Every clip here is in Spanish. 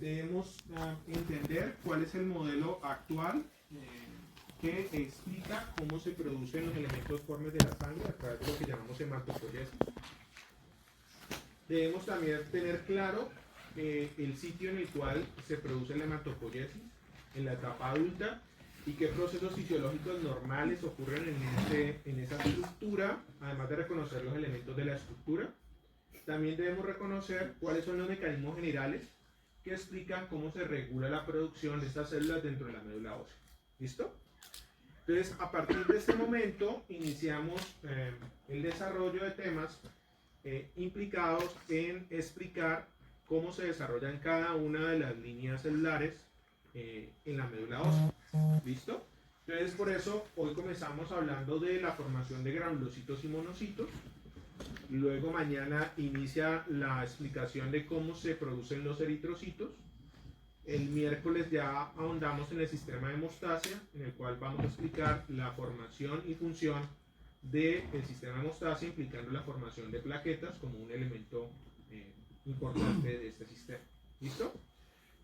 debemos entender cuál es el modelo actual que explica cómo se producen los elementos formes de la sangre a través de lo que llamamos hematopoiesis. Debemos también tener claro el sitio en el cual se produce la hematopoiesis en la etapa adulta y qué procesos fisiológicos normales ocurren en esa estructura, además de reconocer los elementos de la estructura. También debemos reconocer cuáles son los mecanismos generales que explican cómo se regula la producción de estas células dentro de la médula ósea. ¿Listo? Entonces, a partir de este momento, iniciamos el desarrollo de temas implicados en explicar cómo se desarrollan cada una de las líneas celulares en la médula ósea. ¿Listo? Entonces, por eso, hoy comenzamos hablando de la formación de granulocitos y monocitos. Luego mañana inicia la explicación de cómo se producen los eritrocitos. El miércoles ya ahondamos en el sistema de hemostasia, en el cual vamos a explicar la formación y función del sistema de hemostasia, implicando la formación de plaquetas como un elemento importante de este sistema. ¿Listo?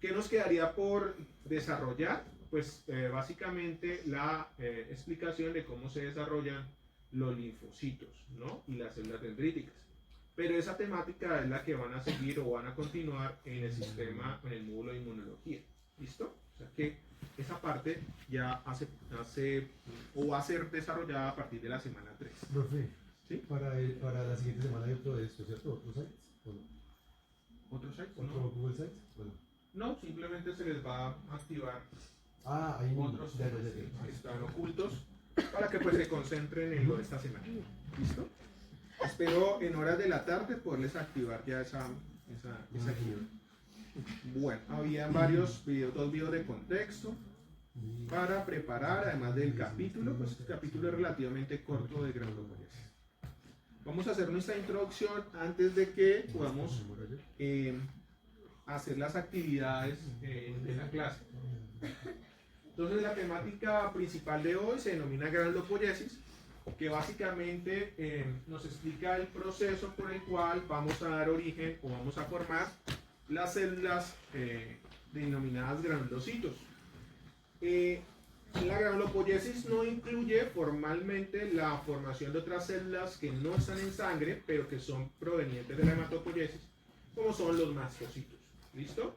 ¿Qué nos quedaría por desarrollar? Pues básicamente la explicación de cómo se desarrollan los linfocitos, ¿no? Y las células dendríticas. Pero esa temática es la que van a seguir o van a continuar en el sistema, en el módulo de inmunología. ¿Listo? O sea que esa parte ya o va a ser desarrollada a partir de la semana 3. Profe, ¿Sí? para la siguiente semana hay otro de esto, ¿cierto? ¿Otros sites? ¿O no? ¿Otros sites? ¿Otro No. Google Sites? Bueno. No, simplemente se les va a activar Ahí otros temas que están ocultos para que pues se concentren en lo de esta semana. ¿Listo? Espero en horas de la tarde poderles activar ya esa guía. Bueno, había dos videos de contexto para preparar, además del capítulo, pues este capítulo es relativamente corto de granuloporiasis. Vamos a hacer nuestra introducción antes de que podamos hacer las actividades de la clase. Entonces la temática principal de hoy se denomina granuloporiasis, que básicamente nos explica el proceso por el cual vamos a dar origen o vamos a formar las células denominadas granulocitos. La granuloporiasis no incluye formalmente la formación de otras células que no están en sangre, pero que son provenientes de la hematopoiesis, como son los mastocitos. ¿Listo?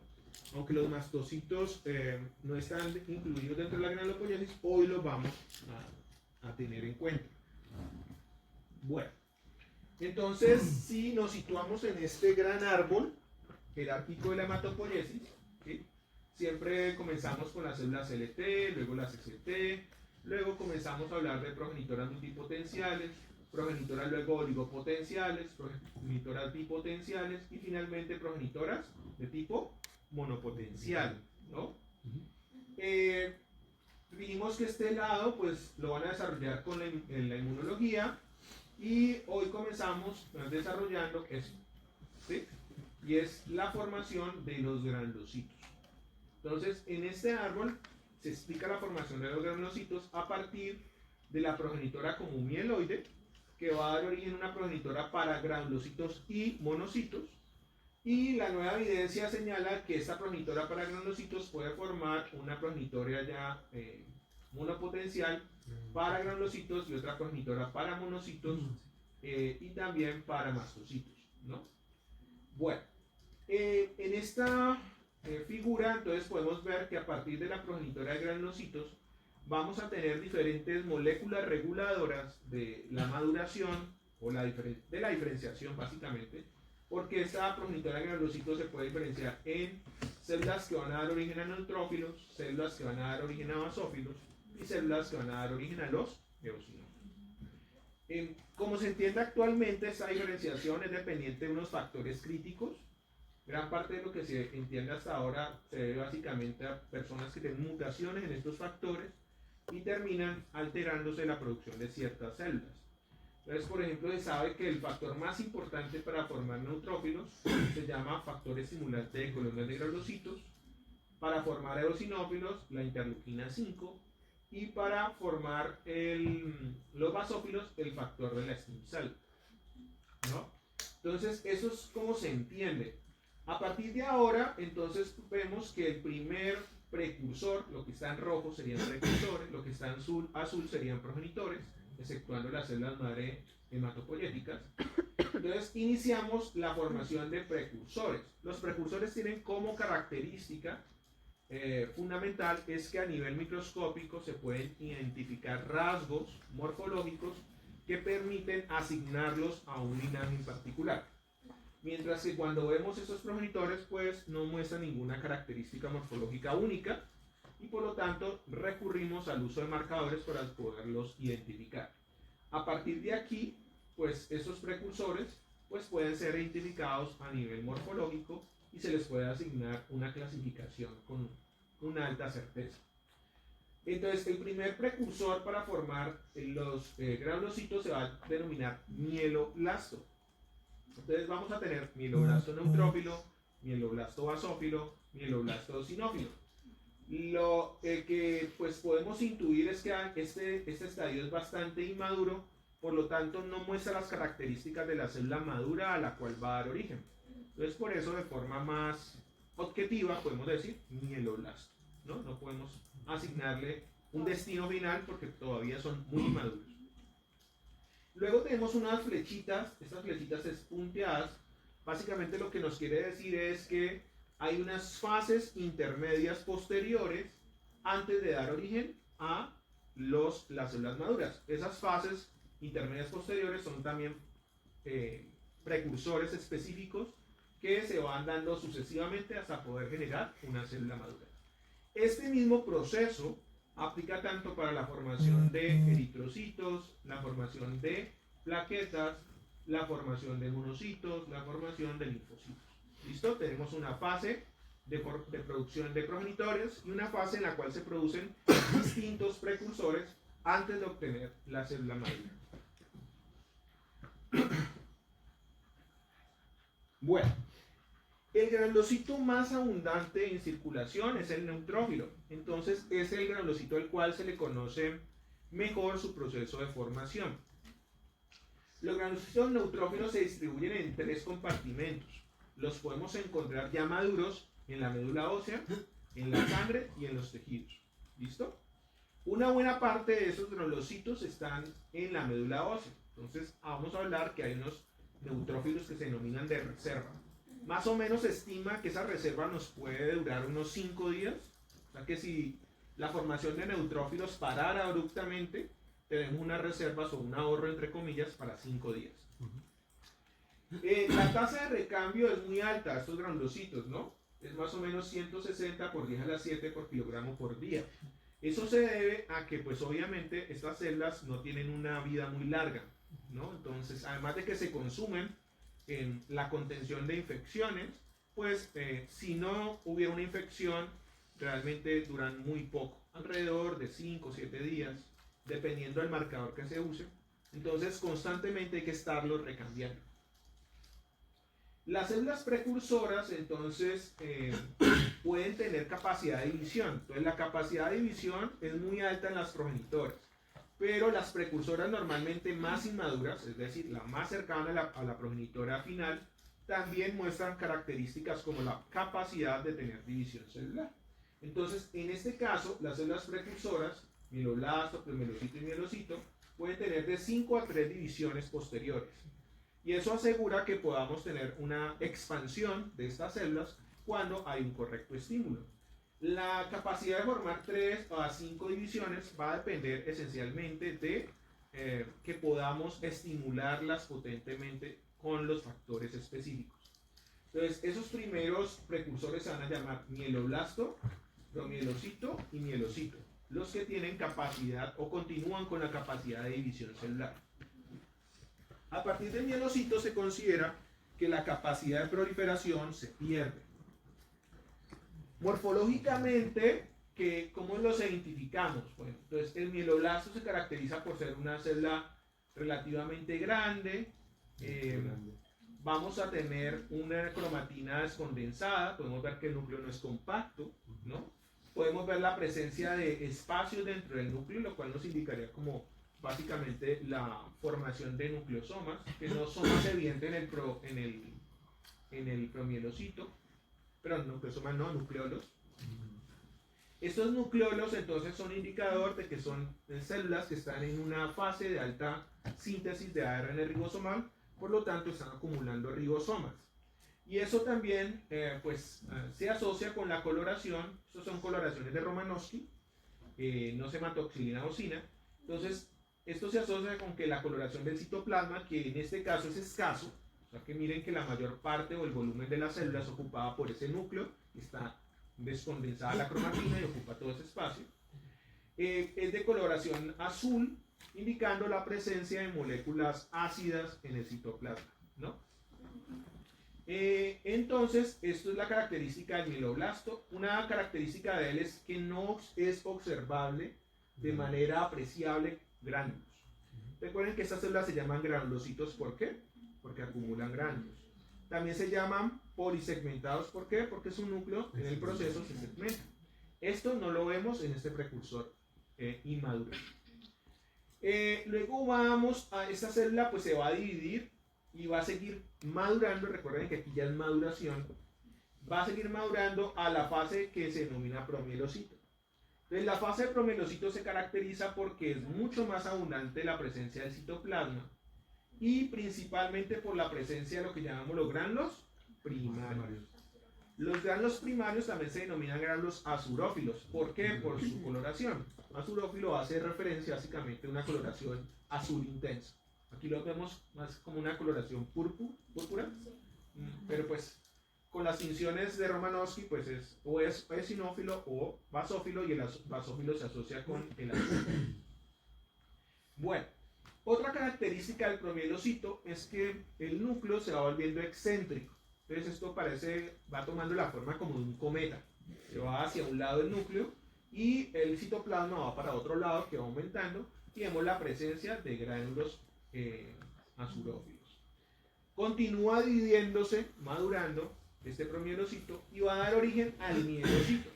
Aunque los mastocitos no están incluidos dentro de la granuloporiasis, hoy los vamos a tener en cuenta. Bueno, entonces si nos situamos en este gran árbol jerárquico de la hematopoiesis, ¿sí? Siempre comenzamos con las células LT, luego las XT, luego comenzamos a hablar de progenitoras multipotenciales, progenitoras luego oligopotenciales, progenitoras bipotenciales y finalmente progenitoras de tipo monopotencial, ¿no? Dijimos que este lado pues lo van a desarrollar en la inmunología y hoy comenzamos desarrollando eso, ¿sí? Y es la formación de los granulocitos. Entonces, en este árbol se explica la formación de los granulocitos a partir de la progenitora común mieloide, que va a dar origen a una progenitora para granulocitos y monocitos. Y la nueva evidencia señala que esta progenitora para granulocitos puede formar una progenitora ya monopotencial para granulocitos y otra progenitora para monocitos y también para mastocitos, ¿no? Bueno, en esta figura entonces podemos ver que a partir de la progenitora de granulocitos vamos a tener diferentes moléculas reguladoras de la maduración o de la diferenciación básicamente, porque esta progenitora de granulocitos se puede diferenciar en células que van a dar origen a neutrófilos, células que van a dar origen a basófilos y células que van a dar origen a los eosinófilos. Como se entiende actualmente, esta diferenciación es dependiente de unos factores críticos. Gran parte de lo que se entiende hasta ahora se debe básicamente a personas que tienen mutaciones en estos factores y terminan alterándose la producción de ciertas células. Entonces, por ejemplo, se sabe que el factor más importante para formar neutrófilos se llama factor estimulante de colonias de granulocitos, para formar eosinófilos la interleuquina 5 y para formar los basófilos el factor de la stem cell, ¿no? Entonces, eso es como se entiende. A partir de ahora, entonces vemos que el primer precursor, lo que está en rojo serían precursores, lo que está en azul serían progenitores, exceptuando las células madre hematopoyéticas. Entonces iniciamos la formación de precursores. Los precursores tienen como característica fundamental es que a nivel microscópico se pueden identificar rasgos morfológicos que permiten asignarlos a un linaje en particular. Mientras que cuando vemos esos progenitores, pues no muestran ninguna característica morfológica única y por lo tanto recurrimos al uso de marcadores para poderlos identificar. A partir de aquí, pues esos precursores pues pueden ser identificados a nivel morfológico y se les puede asignar una clasificación con una alta certeza. Entonces, el primer precursor para formar los granulocitos se va a denominar mieloblasto. Entonces vamos a tener mieloblasto neutrófilo, mieloblasto basófilo, mieloblasto eosinófilo. Lo que pues podemos intuir es que este estadio es bastante inmaduro, por lo tanto no muestra las características de la célula madura a la cual va a dar origen. Entonces por eso de forma más objetiva podemos decir mieloblasto, ¿no? No podemos asignarle un destino final porque todavía son muy inmaduros. Luego tenemos unas flechitas, estas flechitas es punteadas. Básicamente lo que nos quiere decir es que hay unas fases intermedias posteriores antes de dar origen a las células maduras. Esas fases intermedias posteriores son también precursores específicos que se van dando sucesivamente hasta poder generar una célula madura. Este mismo proceso aplica tanto para la formación de eritrocitos, la formación de plaquetas, la formación de monocitos, la formación de linfocitos. ¿Listo? Tenemos una fase de producción de progenitores y una fase en la cual se producen distintos precursores antes de obtener la célula madura. Bueno, el granulocito más abundante en circulación es el neutrófilo. Entonces es el granulocito al cual se le conoce mejor su proceso de formación. Los granulocitos neutrófilos se distribuyen en 3 compartimentos. Los podemos encontrar ya maduros en la médula ósea, en la sangre y en los tejidos. ¿Listo? Una buena parte de esos granulocitos están en la médula ósea. Entonces vamos a hablar que hay unos neutrófilos que se denominan de reserva. Más o menos se estima que esa reserva nos puede durar unos 5 días. O sea que si la formación de neutrófilos parara abruptamente, tenemos unas reservas o un ahorro entre comillas para 5 días. La tasa de recambio es muy alta, estos granulocitos, ¿no? Es más o menos 160 por 10 a la 7 por kilogramo por día. Eso se debe a que, pues obviamente, estas células no tienen una vida muy larga, ¿no? Entonces, además de que se consumen en la contención de infecciones, pues si no hubiera una infección, realmente duran muy poco, alrededor de 5 o 7 días, dependiendo del marcador que se use. Entonces, constantemente hay que estarlo recambiando. Las células precursoras, entonces, pueden tener capacidad de división. Entonces, la capacidad de división es muy alta en las progenitores. Pero las precursoras normalmente más inmaduras, es decir, la más cercana a la progenitora final, también muestran características como la capacidad de tener división celular. Entonces, en este caso, las células precursoras, mieloblasto, premelocito y mielocito, pueden tener de 5 a 3 divisiones posteriores. Y eso asegura que podamos tener una expansión de estas células cuando hay un correcto estímulo. La capacidad de formar 3 a 5 divisiones va a depender esencialmente de que podamos estimularlas potentemente con los factores específicos. Entonces, esos primeros precursores se van a llamar mieloblasto, promielocito y mielocito, los que tienen capacidad o continúan con la capacidad de división celular. A partir del mielocito se considera que la capacidad de proliferación se pierde. Morfológicamente, ¿cómo los identificamos? Bueno, entonces el mieloblasto se caracteriza por ser una célula relativamente grande. Vamos a tener una cromatina descondensada. Podemos ver que el núcleo no es compacto, ¿no? Podemos ver la presencia de espacios dentro del núcleo, lo cual nos indicaría como básicamente la formación de nucleosomas, que no son más evidentes en en el promielocito, pero nucleosomas no, nucleolos. Estos nucleolos entonces son indicador de que son células que están en una fase de alta síntesis de ARN ribosomal, por lo tanto están acumulando ribosomas. Y eso también se asocia con la coloración. Estos son coloraciones de Romanowsky, no sematoxilina ocina. Entonces, esto se asocia con que la coloración del citoplasma, que en este caso es escaso, o sea que miren que la mayor parte o el volumen de la célula es ocupada por ese núcleo, está descondensada la cromatina y ocupa todo ese espacio, es de coloración azul, indicando la presencia de moléculas ácidas en el citoplasma, ¿no? Entonces, esto es la característica del mieloblasto. Una característica de él es que no es observable de manera apreciable gránulos. Recuerden que estas células se llaman granulocitos, ¿por qué? Porque acumulan gránulos. También se llaman polisegmentados, ¿por qué? Porque su núcleo en el proceso se segmenta. Esto no lo vemos en este precursor inmaduro. Luego vamos a esta célula, pues se va a dividir y va a seguir madurando. Recuerden que aquí ya es maduración. Va a seguir madurando a la fase que se denomina promielocito. Entonces, la fase de promielocito se caracteriza porque es mucho más abundante la presencia del citoplasma y principalmente por la presencia de lo que llamamos los gránulos primarios. Los gránulos primarios también se denominan gránulos azurófilos. ¿Por qué? Por su coloración. Azurófilo hace referencia básicamente a una coloración azul intensa. Aquí lo vemos más como una coloración púrpura, pero pues con las tinciones de Romanowsky pues es eosinófilo o basófilo, y el basófilo se asocia con el azul. Bueno, otra característica del promielocito es que el núcleo se va volviendo excéntrico. Entonces esto va tomando la forma como de un cometa. Se va hacia un lado del núcleo y el citoplasma va para otro lado, que va aumentando, y vemos la presencia de gránulos azurófilos. Continúa dividiéndose, madurando este promielocito, y va a dar origen al mielocito.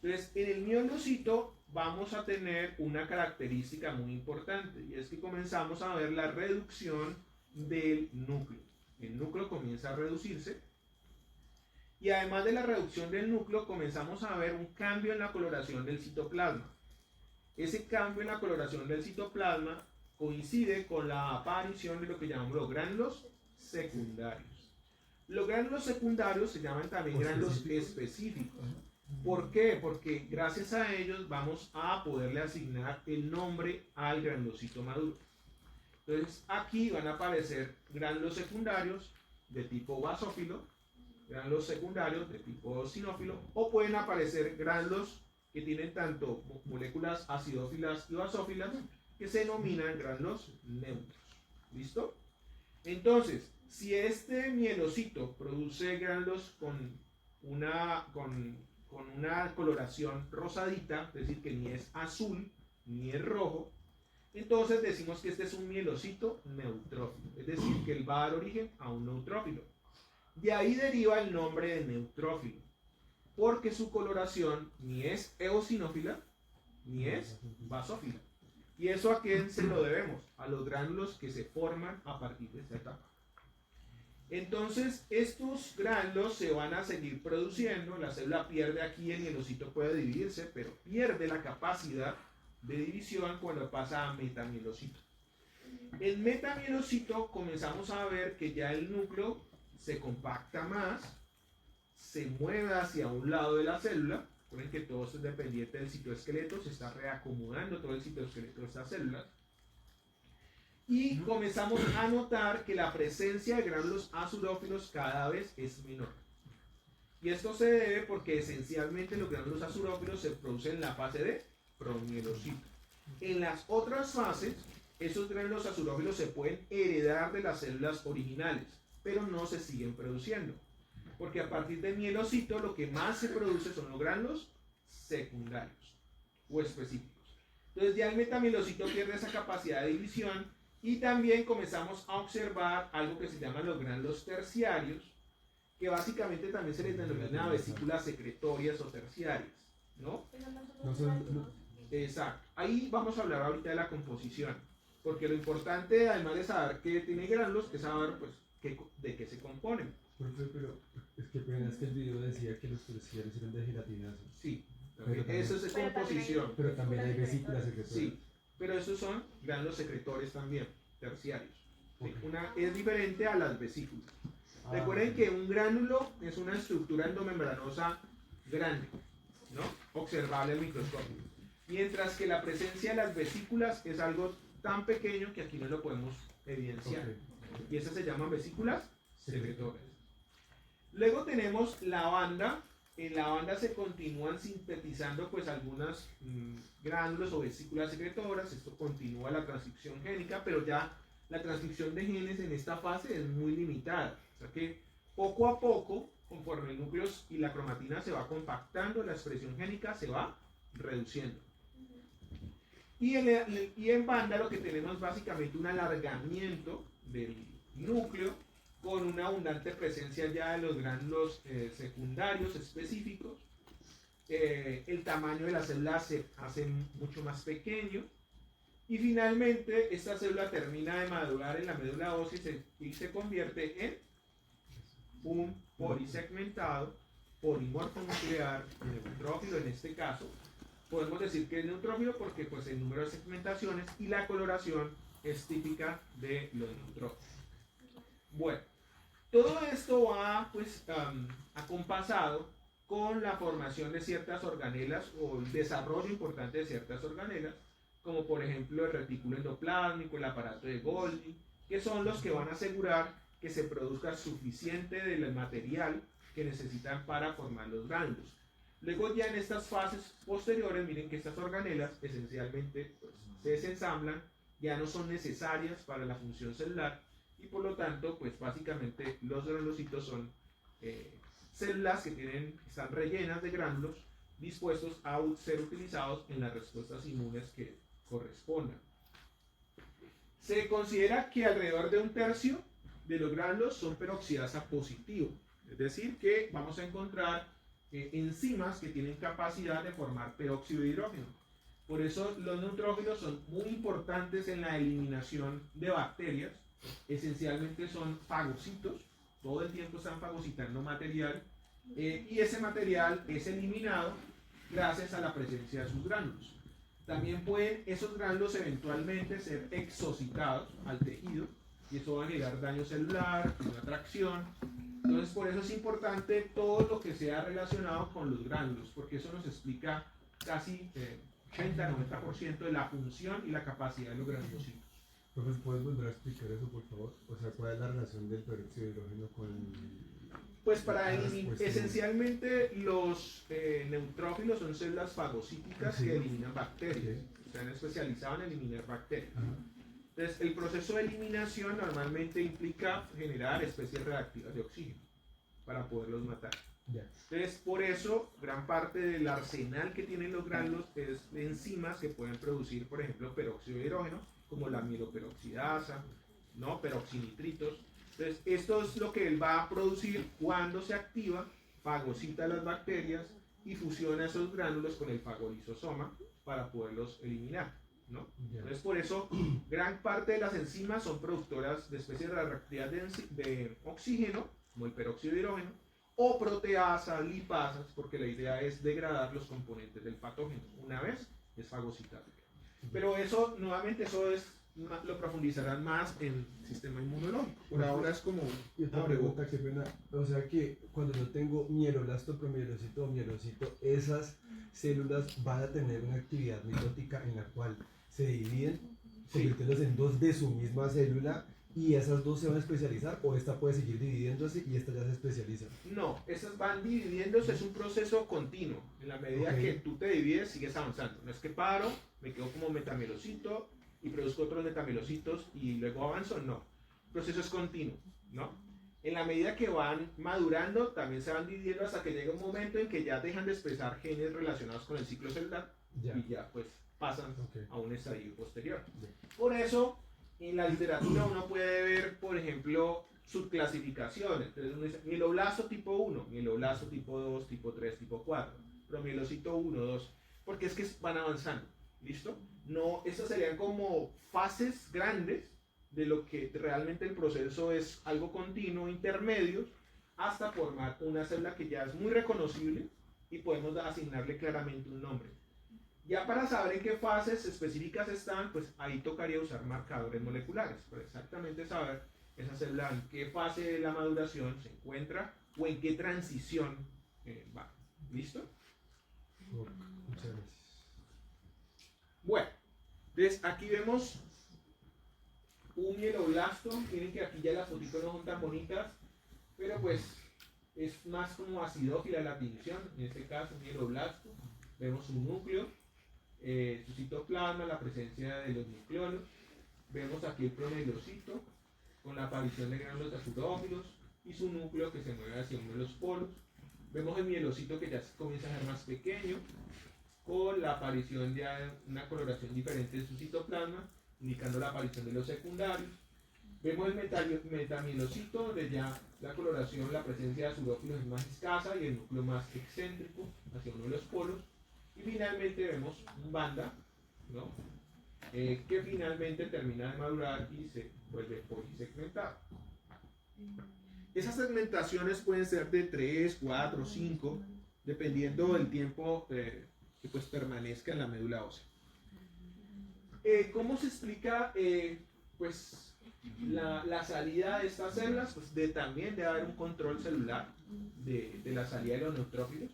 Entonces, en el mielocito vamos a tener una característica muy importante, y es que comenzamos a ver la reducción del núcleo. El núcleo comienza a reducirse, y además de la reducción del núcleo, comenzamos a ver un cambio en la coloración del citoplasma. Ese cambio en la coloración del citoplasma coincide con la aparición de lo que llamamos los gránulos secundarios. Los gránulos secundarios se llaman también gránulos específicos. ¿Por qué? Porque gracias a ellos vamos a poderle asignar el nombre al granulocito maduro. Entonces aquí van a aparecer gránulos secundarios de tipo basófilo, gránulos secundarios de tipo eosinófilo, o pueden aparecer gránulos que tienen tanto moléculas acidófilas y basófilas, que se denominan gránulos neutros. ¿Listo? Entonces, si este mielocito produce gránulos con una coloración rosadita, es decir, que ni es azul ni es rojo, entonces decimos que este es un mielocito neutrófilo, es decir, que él va a dar origen a un neutrófilo. De ahí deriva el nombre de neutrófilo, porque su coloración ni es eosinófila ni es basófila. ¿Y eso a quién se lo debemos? A los gránulos que se forman a partir de esta etapa. Entonces, estos gránulos se van a seguir produciendo. La célula pierde aquí, el mielocito puede dividirse, pero pierde la capacidad de división cuando pasa a metamielocito. En metamielocito comenzamos a ver que ya el núcleo se compacta más, se mueve hacia un lado de la célula. Recuerden que todo esto es dependiente del citoesqueleto, se está reacomodando todo el citoesqueleto de estas células. Y comenzamos a notar que la presencia de gránulos azurófilos cada vez es menor. Y esto se debe porque esencialmente los gránulos azurófilos se producen en la fase de promielocito. En las otras fases, esos gránulos azurófilos se pueden heredar de las células originales, pero no se siguen produciendo. Porque a partir del mielocito lo que más se produce son los gránulos secundarios o específicos. Entonces ya el metamielocito pierde esa capacidad de división, y también comenzamos a observar algo que se llaman los gránulos terciarios, que básicamente también se les denomina vesículas secretorias o terciarias, ¿no? Exacto. Ahí vamos a hablar ahorita de la composición, porque lo importante, además de saber que tiene gránulos, es saber pues de qué se componen. Profe, pero es que pena es que el video decía que los terciarios eran de gelatinazo. Sí, Pero también- eso es Pero también composición. Pero también hay vesículas secretoras. Sí, pero esos son granos secretores también, terciarios. ¿Sí? Ok. Una es diferente a las vesículas. Ah, Recuerden ok. que un gránulo es una estructura endomembranosa grande, ¿no? Observable al microscopio. Mientras que la presencia de las vesículas es algo tan pequeño que aquí no lo podemos evidenciar. Ok. Y esas se llaman vesículas secretoras. Luego tenemos la banda. En la banda se continúan sintetizando pues algunas gránulos o vesículas secretoras. Esto continúa la transcripción génica, pero ya la transcripción de genes en esta fase es muy limitada. O sea que poco a poco, conforme el núcleo y la cromatina se va compactando, la expresión génica se va reduciendo. Y en banda lo que tenemos es básicamente un alargamiento del núcleo con una abundante presencia ya de los gránulos secundarios específicos. El tamaño de la célula se hace mucho más pequeño. Y finalmente esta célula termina de madurar en la médula ósea y se convierte en un polisegmentado, polimorfo nuclear neutrófilo en este caso. Podemos decir que es neutrófilo porque pues el número de segmentaciones y la coloración es típica de los neutrófilos. Bueno, todo esto va pues acompasado con la formación de ciertas organelas o el desarrollo importante de ciertas organelas, como por ejemplo el retículo endoplásmico, el aparato de Golgi, que son los que van a asegurar que se produzca suficiente del material que necesitan para formar los gránulos. Luego ya en estas fases posteriores, miren que estas organelas esencialmente pues, se desensamblan, ya no son necesarias para la función celular y por lo tanto pues básicamente los granulocitos son células que están rellenas de gránulos dispuestos a ser utilizados en las respuestas inmunes que correspondan. Se considera que alrededor de un tercio de los gránulos son peroxidasa positivo, es decir que vamos a encontrar enzimas que tienen capacidad de formar peróxido de hidrógeno. Por eso los neutrófilos son muy importantes en la eliminación de bacterias. Esencialmente son fagocitos, todo el tiempo están fagocitando material y ese material es eliminado gracias a la presencia de sus gránulos. También pueden esos gránulos eventualmente ser exocitados al tejido y eso va a generar daño celular, una atracción. Entonces por eso es importante todo lo que sea relacionado con los gránulos, porque eso nos explica casi 80-90% de la función y la capacidad de los granulocitos. Profe, ¿puedes volver a explicar eso, por favor? O sea, ¿cuál es la relación del peróxido de hidrógeno con...? Pues para la respuesta? esencialmente los neutrófilos son células fagocíticas Sí. que eliminan bacterias. Ok. Se han especializado en eliminar bacterias. Ajá. Entonces, el proceso de eliminación normalmente implica generar especies reactivas de oxígeno para poderlos matar. Ya. Entonces, por eso, gran parte del arsenal que tienen los gránulos es de enzimas que pueden producir, por ejemplo, peróxido de hidrógeno, como la mieloperoxidasa, ¿no? Peroxinitritos. Entonces, esto es lo que él va a producir cuando se activa, fagocita las bacterias y fusiona esos gránulos con el fagolisosoma para poderlos eliminar, ¿no? Ya. Entonces, por eso, gran parte de las enzimas son productoras de especies de reactividad de oxígeno, como el peróxido de hidrógeno, o proteasas, lipasas, porque la idea es degradar los componentes del patógeno. Una vez es fagocitarlo. Pero eso, nuevamente, lo profundizarán más en el sistema inmunológico. Por ahora es como Y otra pregunta, qué pena. O sea que cuando yo tengo mieloblasto, promielocito o mielocito, esas células van a tener una actividad mitótica en la cual se dividen, convirtiéndose en dos de su misma célula, y esas dos se van a especializar, o esta puede seguir dividiéndose y esta ya se especializa. No, esas van dividiéndose, es un proceso continuo. En la medida Ok. que tú te divides, sigues avanzando. No es que paro, me quedo como metamelocito y produzco otros metamelocitos y luego avanzo, no. El proceso es continuo, ¿no? En la medida que van madurando, también se van dividiendo hasta que llega un momento en que ya dejan de expresar genes relacionados con el ciclo celular Ya. y ya pues pasan Ok. a un estadio posterior. Ya. Por eso, en la literatura uno puede ver, por ejemplo, subclasificaciones. Entonces uno dice mieloblasto tipo 1, mieloblasto tipo 2, tipo 3, tipo 4, promielocito 1, 2, porque es que van avanzando, ¿listo? No, estas serían como fases grandes de lo que realmente el proceso es algo continuo, intermedios, hasta formar una célula que ya es muy reconocible y podemos asignarle claramente un nombre. Ya para saber en qué fases específicas están, pues ahí tocaría usar marcadores moleculares para exactamente saber esa célula en qué fase de la maduración se encuentra o en qué transición va. ¿Listo? Muchas gracias. Bueno, entonces aquí vemos un mieloblasto. Miren que aquí ya las fotitos no son tan bonitas, pero pues es más como acidófila la tinción. En este caso, un mieloblasto. Vemos un núcleo, su citoplasma, la presencia de los nucleolos. Vemos aquí el promeglocito con la aparición de gránulos de azurófilos y su núcleo que se mueve hacia uno de los polos. Vemos el mielocito que ya comienza a ser más pequeño, con la aparición de una coloración diferente de su citoplasma, indicando la aparición de los secundarios. Vemos el metamielocito, donde ya la coloración, la presencia de azurófilos es más escasa y el núcleo más excéntrico hacia uno de los polos. Y finalmente vemos un banda, ¿no? Que finalmente termina de madurar y se vuelve polisegmentado. Esas segmentaciones pueden ser de 3, 4, 5, dependiendo del tiempo que pues permanezca en la médula ósea. ¿Cómo se explica pues la salida de estas células? Pues también debe haber un control celular de la salida de los neutrófilos.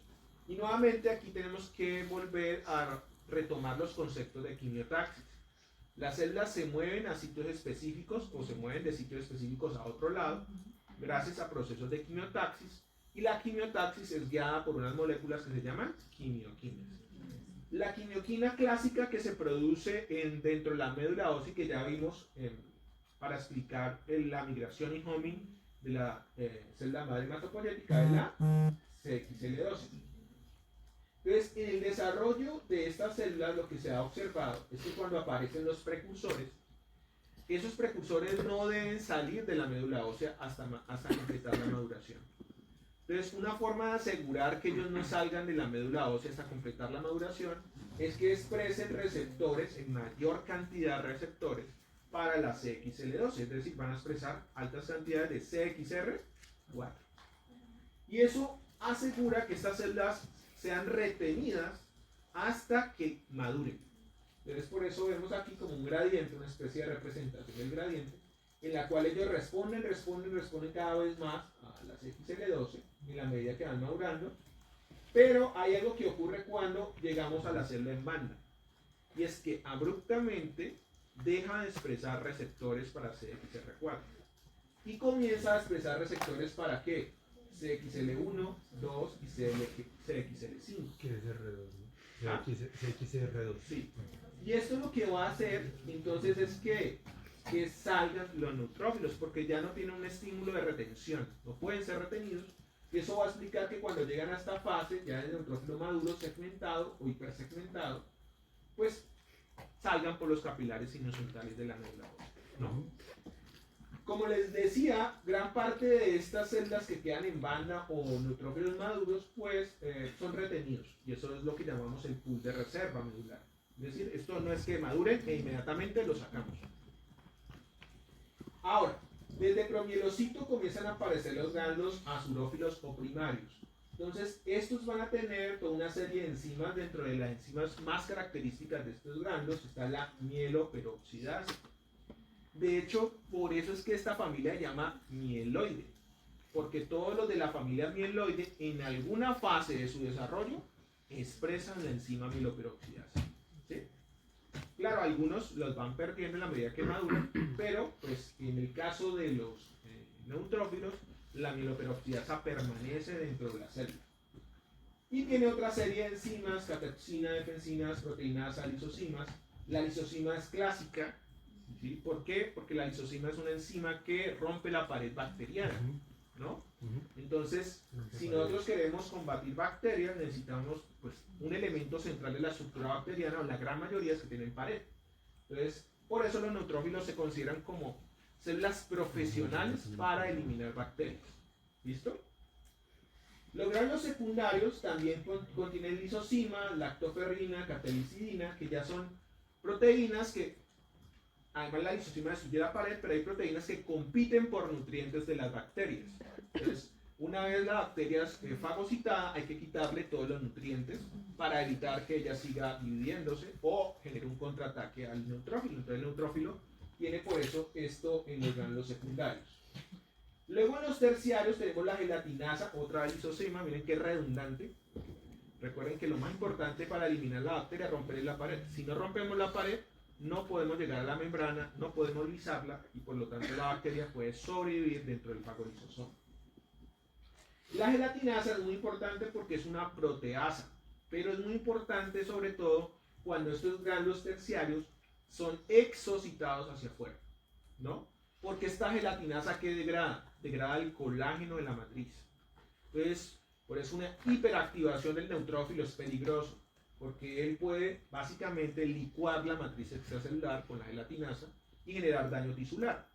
Y nuevamente aquí tenemos que volver a retomar los conceptos de quimiotaxis. Las células se mueven a sitios específicos o se mueven de sitios específicos a otro lado gracias a procesos de quimiotaxis, y la quimiotaxis es guiada por unas moléculas que se llaman quimioquinas. La quimioquina clásica que se produce dentro de la médula ósea, que ya vimos para explicar la migración y homing de la célula madre hematopoyética, es la CXL12. Entonces, en el desarrollo de estas células lo que se ha observado es que cuando aparecen los precursores, esos precursores no deben salir de la médula ósea hasta completar la maduración. Entonces, una forma de asegurar que ellos no salgan de la médula ósea hasta completar la maduración es que expresen receptores, en mayor cantidad de receptores, para la CXL12, es decir, van a expresar altas cantidades de CXR4. Y eso asegura que estas células sean retenidas hasta que maduren. Entonces por eso vemos aquí como un gradiente, una especie de representación del gradiente, en la cual ellos responden cada vez más a las XL12 en la medida que van madurando. Pero hay algo que ocurre cuando llegamos a la célula en banda, y es que abruptamente deja de expresar receptores para CXR4 y comienza a expresar receptores para ¿qué? CXL1, 2 y CXL5. ¿Qué es R2? ¿No? ¿Ah? CXR2. Sí. Y esto lo que va a hacer entonces es que salgan los neutrófilos, porque ya no tienen un estímulo de retención, no pueden ser retenidos, y eso va a explicar que cuando llegan a esta fase, ya el neutrófilo maduro, segmentado o hipersegmentado, pues salgan por los capilares sinusoidales de la médula ósea, ¿no? Como les decía, gran parte de estas células que quedan en banda o neutrófilos maduros, pues son retenidos, y eso es lo que llamamos el pool de reserva medular. Es decir, esto no es que maduren e inmediatamente lo sacamos. Ahora, desde promielocito comienzan a aparecer los gránulos azurófilos o primarios. Entonces, estos van a tener toda una serie de enzimas. Dentro de las enzimas más características de estos gránulos está la mieloperoxidasa. De hecho, por eso es que esta familia se llama mieloide, porque todos los de la familia mieloide en alguna fase de su desarrollo expresan la enzima mieloperoxidasa. ¿Sí? Claro, algunos los van perdiendo en la medida que maduran, pero pues en el caso de los neutrófilos, la mieloperoxidasa permanece dentro de la célula. Y tiene otra serie de enzimas, catepsina, defensinas, proteínas, lisosimas. La lisosima es clásica. ¿Sí? ¿Por qué? Porque la lisosima es una enzima que rompe la pared bacteriana, ¿no? Entonces, si nosotros queremos combatir bacterias, necesitamos pues, un elemento central de la estructura bacteriana, o la gran mayoría es que tienen pared. Entonces, por eso los neutrófilos se consideran como células profesionales para eliminar bacterias. ¿Listo? Los gránulos secundarios también contienen lisosima, lactoferrina, catelicidina, que ya son proteínas que, además la lisosima destruye la pared, pero hay proteínas que compiten por nutrientes de las bacterias. Entonces, Una vez la bacteria es fagocitada, hay que quitarle todos los nutrientes para evitar que ella siga dividiéndose o genere un contraataque al neutrófilo. Entonces el neutrófilo tiene por eso esto en los granulos secundarios. Luego en los terciarios tenemos la gelatinasa, otra lisosema, miren qué redundante. Recuerden que lo más importante para eliminar la bacteria es romper la pared. Si no rompemos la pared, no podemos llegar a la membrana, no podemos lisarla y por lo tanto la bacteria puede sobrevivir dentro del fagolisosoma. La gelatinasa es muy importante porque es una proteasa, pero es muy importante sobre todo cuando estos granulos terciarios son exocitados hacia afuera, ¿no? Porque esta gelatinasa que degrada el colágeno de la matriz. Entonces, por eso una hiperactivación del neutrófilo es peligroso, porque él puede básicamente licuar la matriz extracelular con la gelatinasa y generar daño tisular.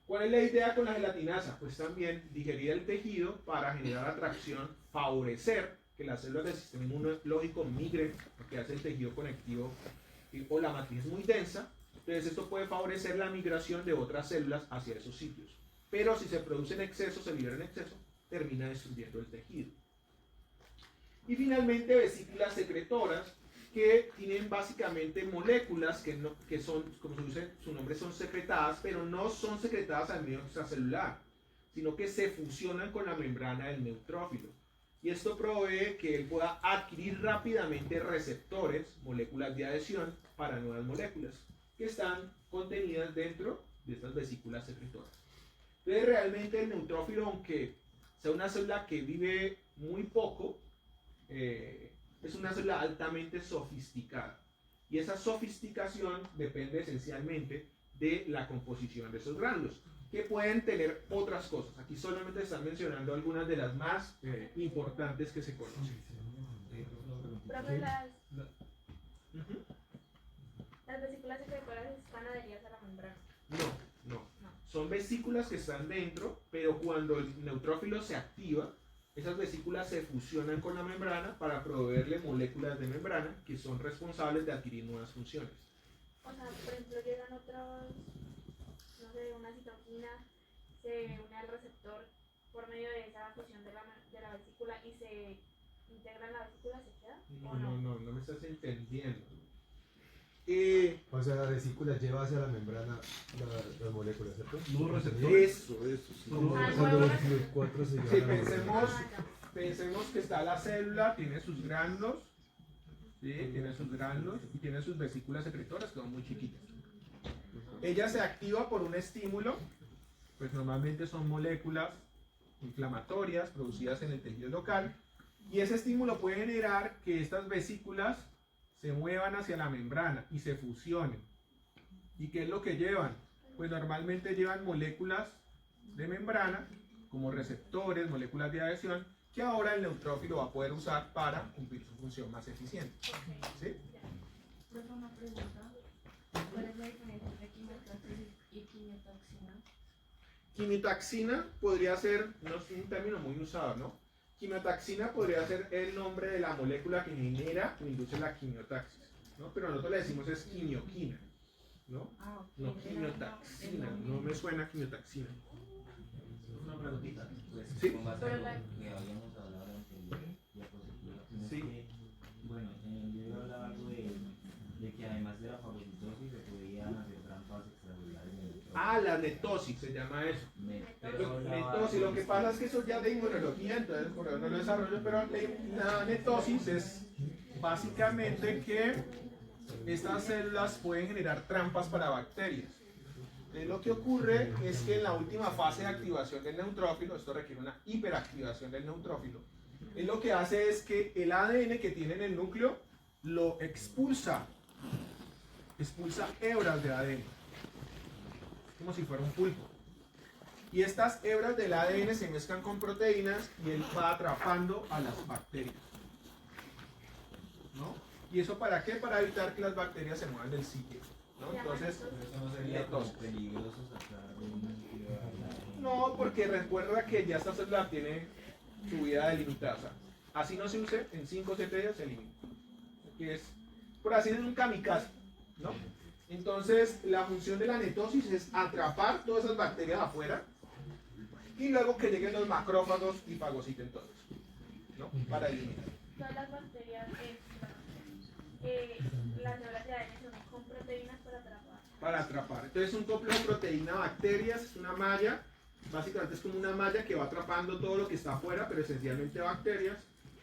¿Cuál es la idea con la gelatinasa? Pues también digerir el tejido para generar atracción, favorecer que las células del sistema inmunológico migren, porque hace el tejido conectivo o la matriz muy densa. Entonces esto puede favorecer la migración de otras células hacia esos sitios. Pero si se produce en exceso, se libera en exceso, termina destruyendo el tejido. Y finalmente vesículas secretoras que tienen básicamente moléculas que son, como se dice, su nombre son secretadas, pero no son secretadas al medio extracelular, sino que se fusionan con la membrana del neutrófilo. Y esto provee que él pueda adquirir rápidamente receptores, moléculas de adhesión, para nuevas moléculas, que están contenidas dentro de estas vesículas secretoras. Entonces realmente el neutrófilo, aunque sea una célula que vive muy poco, es una célula altamente sofisticada. Y esa sofisticación depende esencialmente de la composición de esos granulos, que pueden tener otras cosas. Aquí solamente están mencionando algunas de las más importantes que se conocen. Profe, las vesículas secretoras están adheridas a la membrana. No. Son vesículas que están dentro, pero cuando el neutrófilo se activa, esas vesículas se fusionan con la membrana para proveerle moléculas de membrana que son responsables de adquirir nuevas funciones. O sea, por ejemplo, llegan otros, no sé, una citoquina, se une al receptor por medio de esa fusión de la vesícula y se integra en la vesícula, ¿se queda? ¿O no? No me estás entendiendo. O sea, la vesícula lleva hacia la membrana las moléculas, ¿cierto? No receptores. Eso, sí. Cuando los cuatro se llevan Sí, a la membrana. pensemos que está la célula, tiene sus granulos, ¿sí? Tiene sus granulos y tiene sus vesículas secretoras que son muy chiquitas. Ella se activa por un estímulo, pues normalmente son moléculas inflamatorias producidas en el tejido local, y ese estímulo puede generar que estas vesículas se muevan hacia la membrana y se fusionen. ¿Y qué es lo que llevan? Pues normalmente llevan moléculas de membrana como receptores, moléculas de adhesión, que ahora el neutrófilo va a poder usar para cumplir su función más eficiente. ¿Sí? Una pregunta. ¿Cuál es la diferencia entre quimiotaxis y quimiotoxina? Quimiotaxina podría ser, no es un término muy usado, ¿no? Quimiotaxina podría ser el nombre de la molécula que genera o induce la quimiotaxis, ¿no? Pero nosotros le decimos es quimioquina, ¿no? Ah, ok. No quimiotaxina, no me suena quimiotaxina. Una preguntita, pues, Sí. con base Pero en lo la- que habíamos hablado en la anterior diapositiva, sino Sí. que, bueno, en el libro hablaba algo de que además de la fagocitosis se podían hacer trampas extracelulares en el neutrófilo. Ah, la netosis se llama eso. Pero Netosis, lo que pasa es que eso ya de inmunología, entonces por eso no lo desarrollo, pero la netosis es básicamente que estas células pueden generar trampas para bacterias. Entonces, lo que ocurre es que en la última fase de activación del neutrófilo, esto requiere una hiperactivación del neutrófilo, él lo que hace es que el ADN que tiene en el núcleo lo expulsa hebras de ADN, como si fuera un pulpo. Y estas hebras del ADN se mezclan con proteínas y él va atrapando a las bacterias, ¿no? ¿Y eso para qué? Para evitar que las bacterias se muevan del sitio, ¿no? Entonces, Pero eso no sería como peligroso sacar un núcleo al ADN. no, porque recuerda que ya esta célula tiene su vida delimitada. O sea, así no se use, en 5 o 7 días se elimina. Que es, por así decirlo, un kamikaze, ¿no? Entonces, la función de la netosis es atrapar todas esas bacterias afuera y luego que lleguen los macrófagos y fagociten todos, ¿no? Para eliminar. Todas las bacterias, las células de ADN son con proteínas para atrapar. Para atrapar. Entonces un complejo proteína-bacterias es una malla, básicamente es como una malla que va atrapando todo lo que está afuera, pero esencialmente bacterias,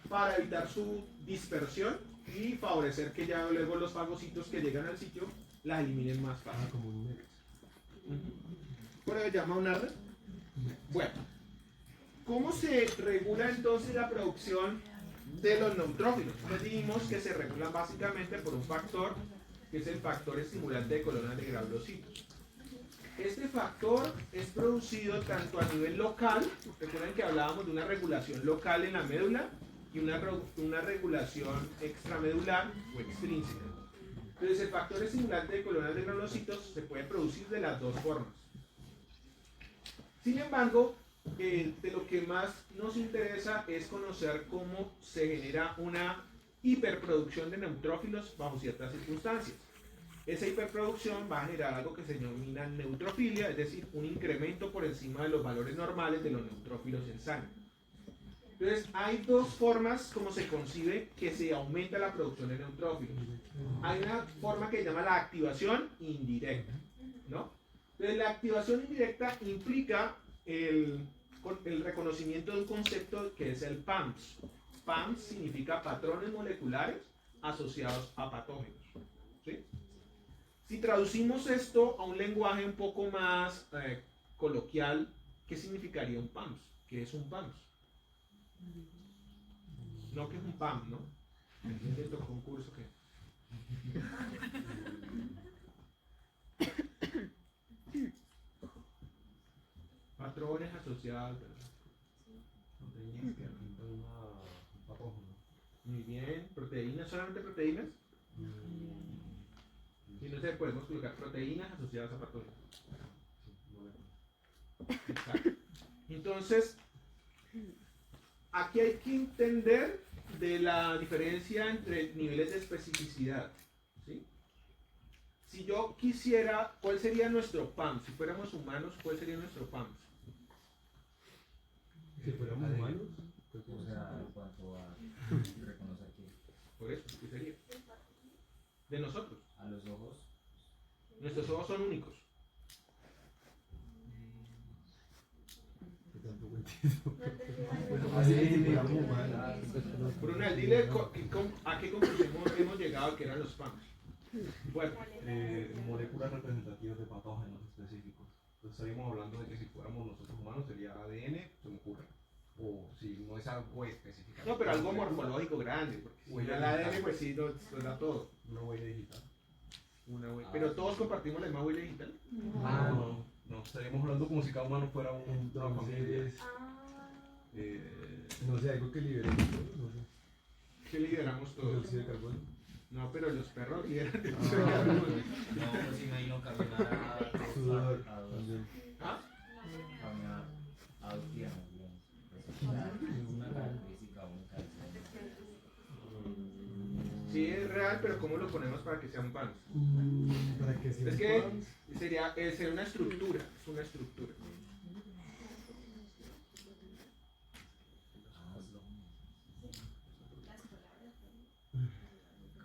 para evitar su dispersión y favorecer que ya luego los fagocitos que llegan al sitio las eliminen más fácil. Como un nex. ¿Por eso se llama una red? Bueno, ¿cómo se regula entonces la producción de los neutrófilos? Entonces dijimos que se regulan básicamente por un factor, que es el factor estimulante de colonas de granulocitos. Este factor es producido tanto a nivel local, recuerden que hablábamos de una regulación local en la médula y una regulación extramedular o extrínseca. Entonces el factor estimulante de colonas de granulocitos se puede producir de las dos formas. Sin embargo, de lo que más nos interesa es conocer cómo se genera una hiperproducción de neutrófilos bajo ciertas circunstancias. Esa hiperproducción va a generar algo que se denomina neutrofilia, es decir, un incremento por encima de los valores normales de los neutrófilos en sangre. Entonces, hay dos formas como se concibe que se aumenta la producción de neutrófilos. Hay una forma que se llama la activación indirecta, ¿no? Entonces, la activación indirecta implica el reconocimiento de un concepto que es el PAMS. PAMS significa patrones moleculares asociados a patógenos, ¿sí? Si traducimos esto a un lenguaje un poco más coloquial, ¿qué significaría un PAMS? ¿Qué es un PAMS? No, que es un PAM, ¿no? ¿Quién tocó un curso que? Patrones asociados, ¿verdad? Proteínas que afectan un patógeno. Muy bien, proteínas, solamente proteínas. Y no sé, podemos colocar proteínas asociadas a patógenos. Exacto. Entonces, aquí hay que entender de la diferencia entre niveles de especificidad, ¿sí? Si yo quisiera, ¿cuál sería nuestro PAM? Si fuéramos humanos, ¿cuál sería nuestro PAM? Si fuéramos humanos, pues, O sea, en cuanto a reconocer que Por eso, ¿qué sería? De nosotros. a los ojos, Nuestros ojos son únicos. que tampoco entiendo. No entendí. Bueno, así que si fuéramos humanos. Brunel, dile a qué conclusión hemos llegado que eran los PAMs. Bueno, Moléculas representativas de patógenos específicos. Entonces estaríamos hablando de que si fuéramos nosotros humanos sería ADN, se me ocurre. O si no es algo específico. no, pero algo morfológico grande, porque si Huella fuera el ADN, digital. pues sí, nos da todo. Una huella digital. Pero todos compartimos la misma huella digital. No, no, estaríamos hablando como si cada humano fuera una familia. Entonces, Ah, no sé, algo que libere no sé. ¿Qué lideramos El todos? óxido de carbono. No, pero los perros lideran. no, pues imagino caminar Sudor. a dos, También. ¿Ah? caminar a dos piernas, digamos. Pues, o sea, es una característica única del ser humano. Sí, es real, pero ¿cómo lo ponemos para que sea un PAMS? Para que sea Es un que PAMS. sería una estructura, es una estructura.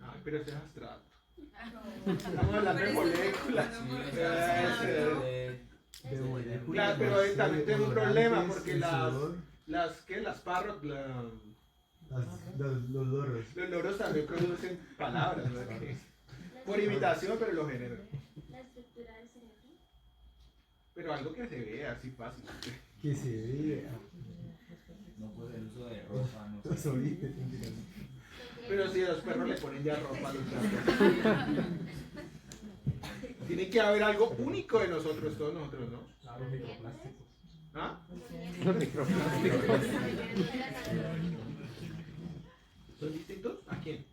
Ay, pero eso es abstracto. Estamos hablando de moléculas. De moléculas, Claro, pero no sé, también tengo un odorantes, problema porque el las sudor, parros, los loros. los loros también producen palabras, ¿no? Que- por imitación, pero lo generan. la estructura del cerebro. Pero algo que se vea así fácil. Que se vea. No, pues el uso de ropa, no Los sé. orígenes. Pero si a los perros le ponen ya ropa a los gatos. Tiene que haber algo único de nosotros, todos nosotros, ¿no? Claro, microplásticos. ¿Ah? ¿Son distintos? ¿A quién?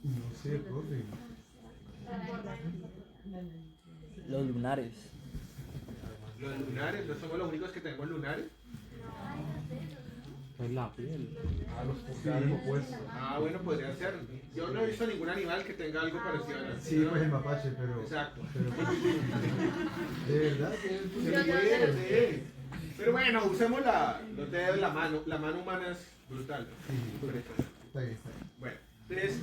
No sé, profe. Los lunares. Los lunares, ¿no somos los únicos que tenemos lunares? Pues la piel. A los pulgares opuestos. Ah, bueno, podría ser. Yo no he visto ningún animal que tenga algo parecido a la Sí, pues el mapache, pero... Exacto. pero de verdad, tiene el Sí, pulgar. sí. Pero bueno, usemos los dedos, la mano. La mano humana es brutal. ¿no? Sí, está bien, está bien. Bueno, entonces,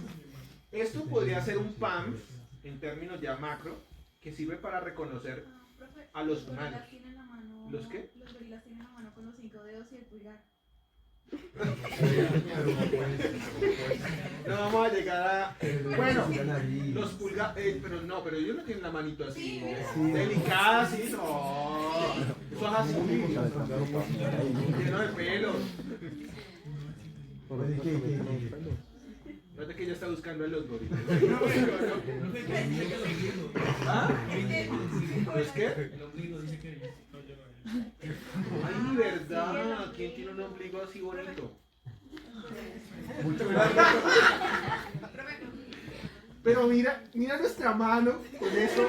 esto podría ser un PAM en términos ya macro que sirve para reconocer Profe, a los gorilas humanos. tienen la mano- ¿Los qué? Los gorilas tienen la mano con los 5 dedos y el pulgar. Pero no puede No vamos a llegar a... Bueno, la nariz. los pero ellos no tienen la manito así. Sí, mira. Sí. Delicada, sí, no. Eso es así, lleno de pelos. Oye, ¿qué? Fíjate que ella está buscando a los gorilas. ¿Es qué? Ay, verdad. ¿Quién tiene un ombligo así bonito? Muchas gracias. Pero mira nuestra mano con eso.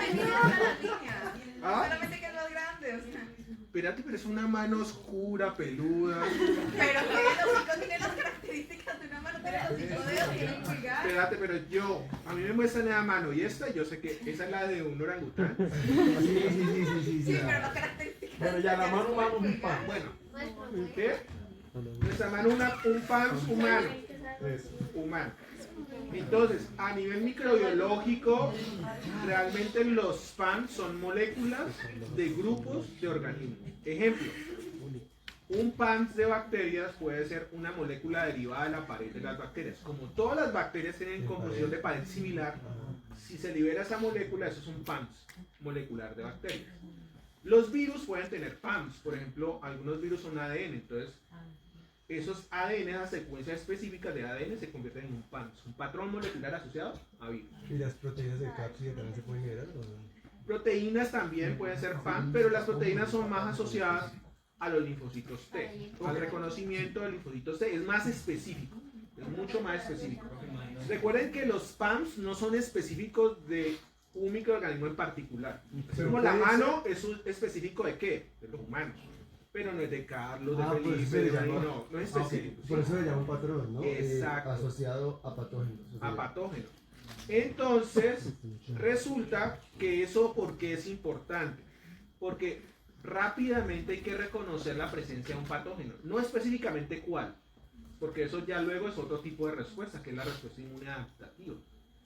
¿Ah? Solamente que es más grande, o sea. Espérate, pero es una mano oscura, peluda. Pero los 5 tienen las características de una mano, tiene los 5 dedos, tiene un pulgar. Espérate, pero a mí me muestran la mano y esta, yo sé que esa es la de un orangután. Sí. Sí, pero las características. Bueno, ya la mano humana es un pan. Bueno, ¿qué? Nuestra mano un pan humano. Humano. Entonces, a nivel microbiológico, realmente los PAN son moléculas de grupos de organismos. Ejemplo, un PAN de bacterias puede ser una molécula derivada de la pared de las bacterias. Como todas las bacterias tienen composición de pared similar, si se libera esa molécula, eso es un PAN molecular de bacterias. Los virus pueden tener PAMs, por ejemplo, algunos virus son ADN, entonces esos ADN, esas secuencias específicas de ADN se convierten en un PAMs, un patrón molecular asociado a virus. ¿Y las proteínas de cápsida también se pueden liberar? Proteínas también pueden ser PAM, pero las proteínas son más asociadas a los linfocitos T. Al reconocimiento de linfocitos T es más específico, es mucho más específico. Recuerden que los PAMs no son específicos de un microorganismo en particular. Es Pero como la puede mano es específico de qué? De los humanos. Pero no es de Carlos, de Ah, pues Felipe, se de llama- María, no es específico. Por eso le llama un patrón, ¿no? Exacto. Asociado a patógenos. A patógenos. Entonces, resulta que eso, ¿por qué es importante? Porque rápidamente hay que reconocer la presencia de un patógeno, no específicamente cuál, porque eso ya luego es otro tipo de respuesta, que es la respuesta inmune adaptativa.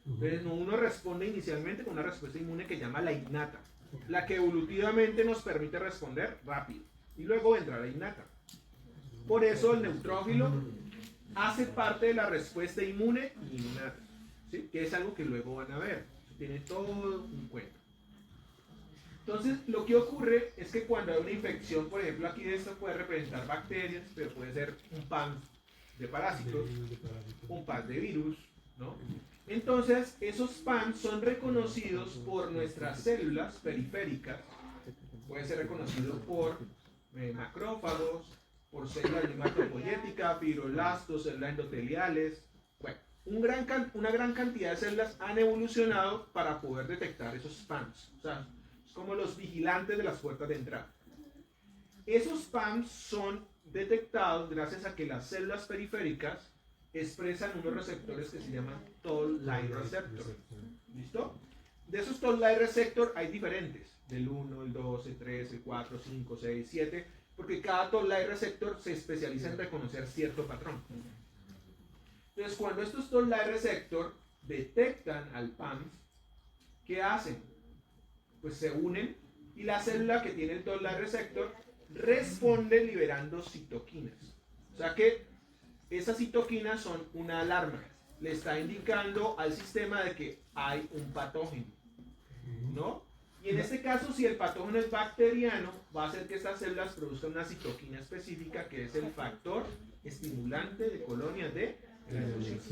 Entonces, uno responde inicialmente con una respuesta inmune que llama la innata, la que evolutivamente nos permite responder rápido, y luego vendrá la innata. Por eso el neutrófilo hace parte de la respuesta inmune innata, ¿sí? Que es algo que luego van a ver, tiene todo un cuento. Entonces, lo que ocurre es que cuando hay una infección, por ejemplo, aquí esto puede representar bacterias, pero puede ser un PAN de parásitos, un PAN de virus, ¿no? Entonces, esos PAN son reconocidos por nuestras células periféricas, puede ser reconocido por macrófagos, por células de hematopoyética, fibroblastos, células endoteliales. Bueno, una gran cantidad de células han evolucionado para poder detectar esos PAMs. O sea, es como los vigilantes de las puertas de entrada. Esos PAMs son detectados gracias a que las células periféricas expresan unos receptores que se llaman Toll-like receptor. ¿Listo? De esos Toll-like receptor hay diferentes, del 1, el 2, el 3, el 4, 5, 6, 7, porque cada Toll-like receptor se especializa en reconocer cierto patrón. Entonces, cuando estos Toll-like receptor detectan al PAM, ¿qué hacen? Pues se unen y la célula que tiene el Toll-like receptor responde liberando citoquinas. O sea que esas citoquinas son una alarma. Le está indicando al sistema de que hay un patógeno, ¿no? Y en este caso, si el patógeno es bacteriano, va a hacer que estas células produzcan una citoquina específica que es el factor estimulante de colonias de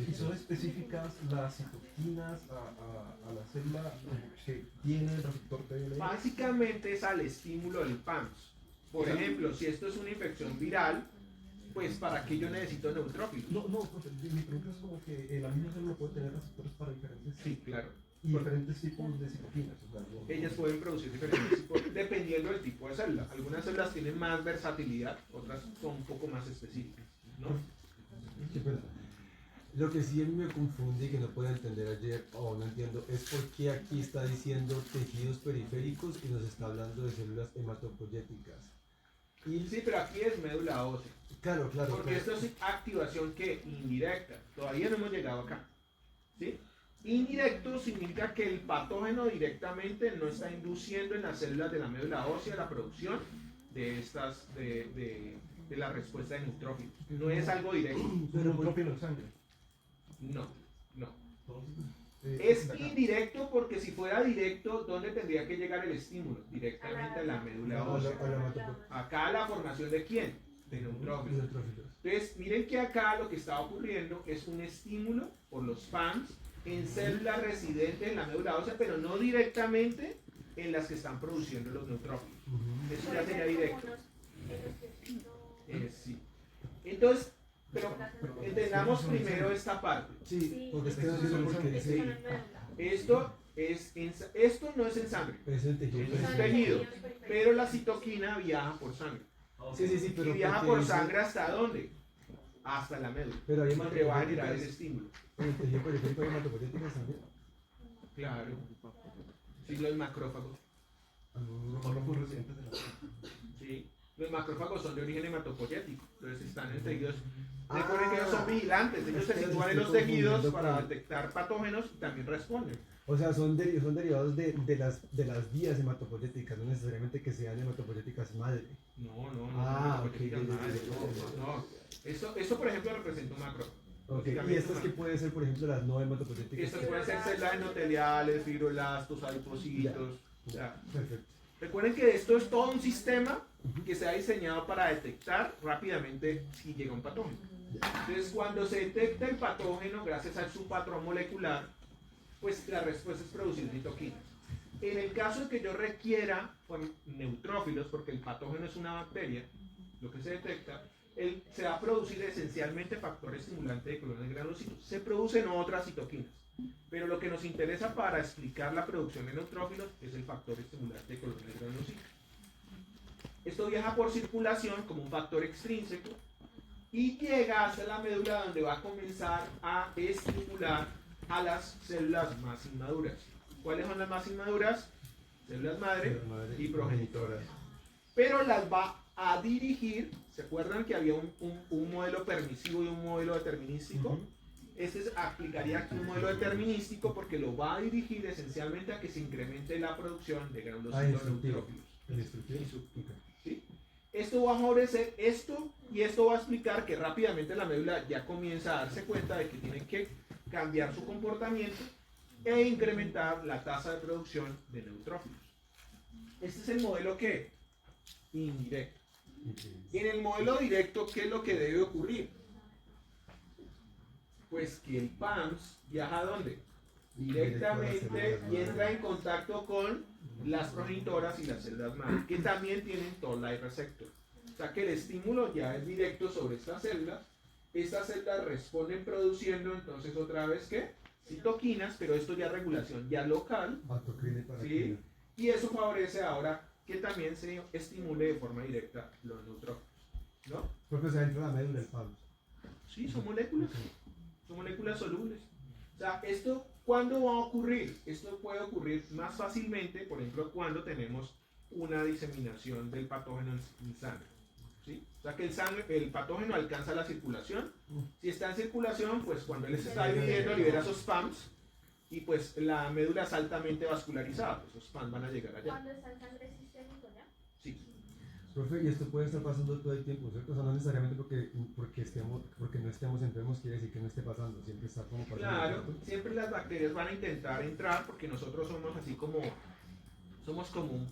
¿Y son específicas las citoquinas a la célula que tiene el receptor TLR? Básicamente es al estímulo del PAMS. Por ejemplo, si esto es una infección viral, pues ¿para qué yo necesito neutrófilos? No, profe, mi pregunta es como que la misma célula puede tener receptores para diferentes Sí, claro. y diferentes tipos de citoquinas. O sea, Ellas pueden producir diferentes tipos, dependiendo del tipo de célula. Algunas células tienen más versatilidad, otras son un poco más específicas. ¿no? Qué pena. Lo que sí a mí me confunde y que no puedo entender ayer, o no entiendo, es por qué aquí está diciendo tejidos periféricos y nos está hablando de células hematopoyéticas. Y Sí, pero aquí es médula ósea. claro, claro, Porque claro. esto es activación que indirecta. Todavía no hemos llegado acá. ¿Sí? Indirecto significa que el patógeno directamente no está induciendo en las células de la médula ósea la producción de estas de la respuesta de neutrófilos. No es algo directo. Pero neutrófilo en sangre. No, no. Entonces, Es indirecto porque si fuera directo, ¿dónde tendría que llegar el estímulo? Directamente a la médula No, ósea. a la hematopoyética. Acá la formación de quién? De neutrófilos. Neutrófilos. Entonces, miren que acá lo que está ocurriendo es un estímulo por los PAMs en células residentes en la médula ósea, pero no directamente en las que están produciendo los neutrófilos. Eso ya sería directo. Sí. Entonces, pero entendamos primero esta parte. Sí, porque es que no entiendo por qué dice Esto no es en sangre, es el tejido es periférico. tejido, pero la citoquina viaja por sangre. Sí, sí, sí, ¿Y pero viaja porque por dice- sangre hasta dónde? Hasta la médula, Pero hay donde va a generar el hematopoyéticas. estímulo. En el tejido periférico hay hematopoyéticas también. Claro. Sí, los macrófagos. Son los residentes de la Sí. Los macrófagos son de origen hematopoyético, entonces están en tejidos. Recuerden que ellos son vigilantes, ellos se Es que sitúan en los estoy tejidos confundiendo para con- detectar patógenos y también responden. O sea, son derivados de las vías hematopoyéticas, no necesariamente que sean hematopoyéticas madre. No, no, no. Ah, hematopoyéticas ok, madre, ya. no, no. Esto, por ejemplo, representa un macro. Ok, Básicamente y estas un que macro. pueden ser, por ejemplo, las no hematopoyéticas. Estas pueden ser células endoteliales, fibroblastos, adipocitos. Ya. Perfecto. Recuerden que esto es todo un sistema que se ha diseñado para detectar rápidamente si llega un patógeno. Entonces, cuando se detecta el patógeno, gracias a su patrón molecular, pues la respuesta es producir citoquinas. En el caso de que yo requiera neutrófilos, porque el patógeno es una bacteria, lo que se detecta, se va a producir esencialmente factor estimulante de colones granulocitos. Se producen otras citoquinas, pero lo que nos interesa para explicar la producción de neutrófilos es el factor estimulante de colones granulocitos. Esto viaja por circulación como un factor extrínseco y llega hasta la médula donde va a comenzar a estimular a las células más inmaduras. ¿Cuáles son las más inmaduras? Células madre y progenitoras. Pero las va a dirigir, ¿se acuerdan que había un modelo permisivo y un modelo determinístico? Aplicaría aquí un modelo determinístico porque lo va a dirigir esencialmente a que se incremente la producción de granulocitos instructivo. neutrófilos. El instructivo. Instructivo. ¿Sí? Esto va a favorecer esto y esto va a explicar que rápidamente la médula ya comienza a darse cuenta de que tiene que cambiar su comportamiento e incrementar la tasa de producción de neutrófilos. Este es el modelo que indirecto. En el modelo directo, ¿qué es lo que debe ocurrir? Pues que el PAMS viaja ¿a dónde? Directamente y entra en contacto con las progenitoras y las células madre, que también tienen toll-like receptor. O sea que el estímulo ya es directo sobre estas células. Estas células responden produciendo entonces otra vez ¿qué? Citoquinas, pero esto ya es regulación ya local. Autocrine para ¿Sí? Y eso favorece ahora que también se estimule de forma directa los neutrófilos. ¿No? Porque se entra la médula del palo. Sí, son moléculas solubles. O sea, ¿esto cuándo va a ocurrir? Esto puede ocurrir más fácilmente, por ejemplo, cuando tenemos una diseminación del patógeno en sangre. ¿Sí? O sea, que el patógeno alcanza la circulación. Si está en circulación, pues cuando él se está dividiendo, libera esos PAMs y pues la médula es altamente vascularizada. Pues esos PAMs van a llegar allá. Cuando está en sangre sistémico, ¿ya? Sí. Profe, y esto puede estar pasando todo el tiempo, ¿cierto? O sea, no necesariamente porque no estemos enfermos quiere decir que no esté pasando, siempre está como pasando. Claro, ¿cierto? siempre las bacterias van a intentar entrar porque nosotros somos así como, somos como un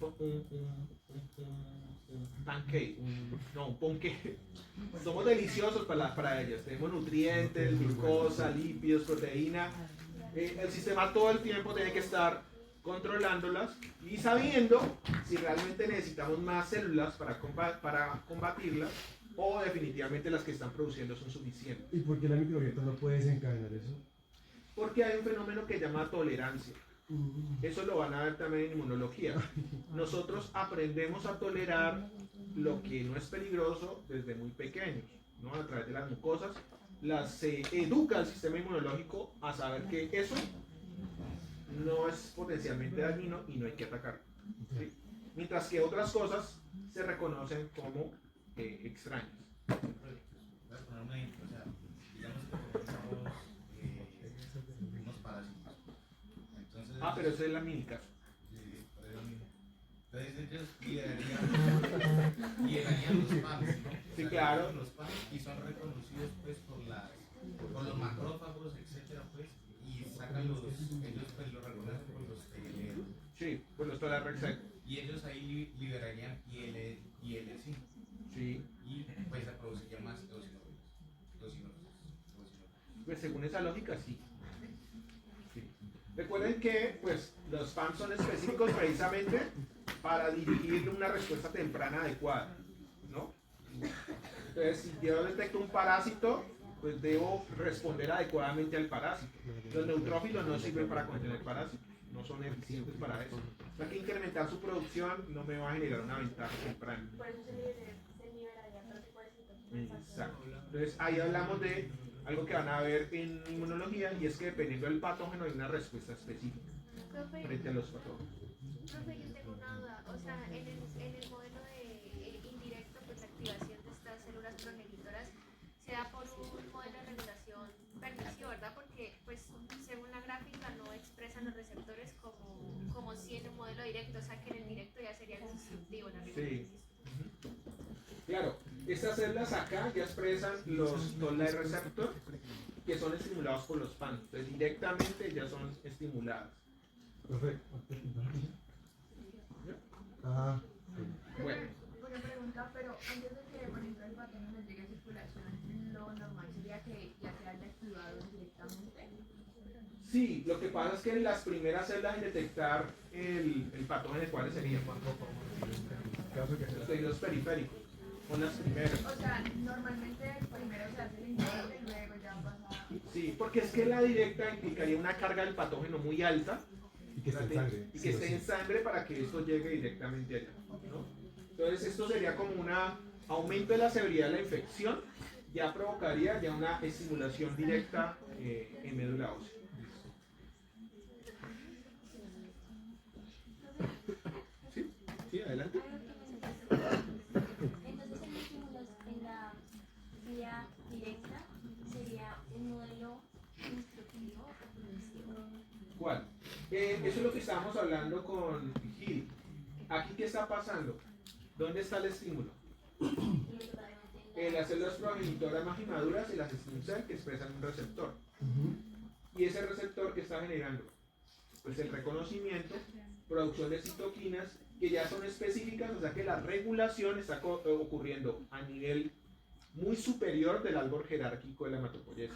pancake, un ponqué. Somos deliciosos para ellas, tenemos nutrientes, glucosa, lípidos, proteína. El sistema todo el tiempo tiene que estar controlándolas y sabiendo si realmente necesitamos más células para combatirlas o definitivamente las que están produciendo son suficientes. ¿Y por qué la microbiota no puede desencadenar eso? Porque hay un fenómeno que se llama tolerancia. Eso lo van a ver también en inmunología. Nosotros aprendemos a tolerar lo que no es peligroso desde muy pequeños. ¿no? A través de las mucosas, se educa al sistema inmunológico a saber que eso no es potencialmente dañino y no hay que atacarlo. ¿Sí? Mientras que otras cosas se reconocen como extrañas. Voy a poner un ejemplo, o sea, digamos que tenemos unos parásitos. Entonces, Pero eso es la mímica. por eso mismo. Entonces ellos liberarían los panes, ¿no? Sí, claro. Los panes y son reconocidos pues por los macrófagos, etcétera, pues, y sacan ellos pues los reconocen por los tegeleros. Sí, pues los tolerres secos. Y ellos ahí liberarían IL-5. Sí. Y pues se produciría más eosinófilos. Pues según esa lógica, sí. Sí. Recuerden que pues, los PAM son específicos precisamente para dirigir una respuesta temprana adecuada, ¿no? Entonces, si yo detecto un parásito, pues debo responder adecuadamente al parásito. Los neutrófilos no sirven para contener parásitos, no son eficientes para eso. O sea que incrementar su producción no me va a generar una ventaja temprana. Por eso se liberaría otro tipo de citoquinas. Exacto. Entonces ahí hablamos de algo que van a ver en inmunología y es que dependiendo del patógeno hay una respuesta específica Profe, frente a los patógenos. profe, yo tengo una duda. O sea, en el modelo de indirecto, pues la activación de estas células progenitoras se da por un modelo de regulación permisivo, ¿verdad? Porque, pues, según la gráfica no expresan los receptores como si en un modelo directo, o sea que en el directo ya sería el instructivo, la Sí. Claro, estas células acá ya expresan los toll-like receptor que son estimulados por los PAN. Entonces directamente ya son estimuladas. Profe, ah, Bueno, Una pregunta, pero antes de que, por ejemplo, el patógeno llegue a circulación, lo normal sería que ya se haya activado directamente. sí, lo que pasa es que las primeras células en detectar el patógeno, ¿cuáles serían? Los tejidos periféricos, son las primeras. O sea, normalmente primero se hace el indirecto y luego ya pasa. Sí, porque es que la directa implicaría una carga del patógeno muy alta y que esté en sangre. y sí que o esté sí. en sangre para que esto llegue directamente allá, ¿no? Entonces esto sería como un aumento de la severidad de la infección, ya provocaría ya una estimulación directa en médula ósea. ¿Sí? ¿Sí? Adelante. Entonces el estímulo en la vía directa sería un modelo instructivo o progresivo. ¿Cuál? Eso es lo que estábamos hablando con Gil. ¿Aquí qué está pasando? ¿Dónde está el estímulo? En las células progenitoras más inmaduras y las stem cell que expresan un receptor. ¿Y ese receptor que está generando? Pues el reconocimiento, producción de citoquinas que ya son específicas, o sea que la regulación está ocurriendo a nivel muy superior del árbol jerárquico de la hematopoiesis.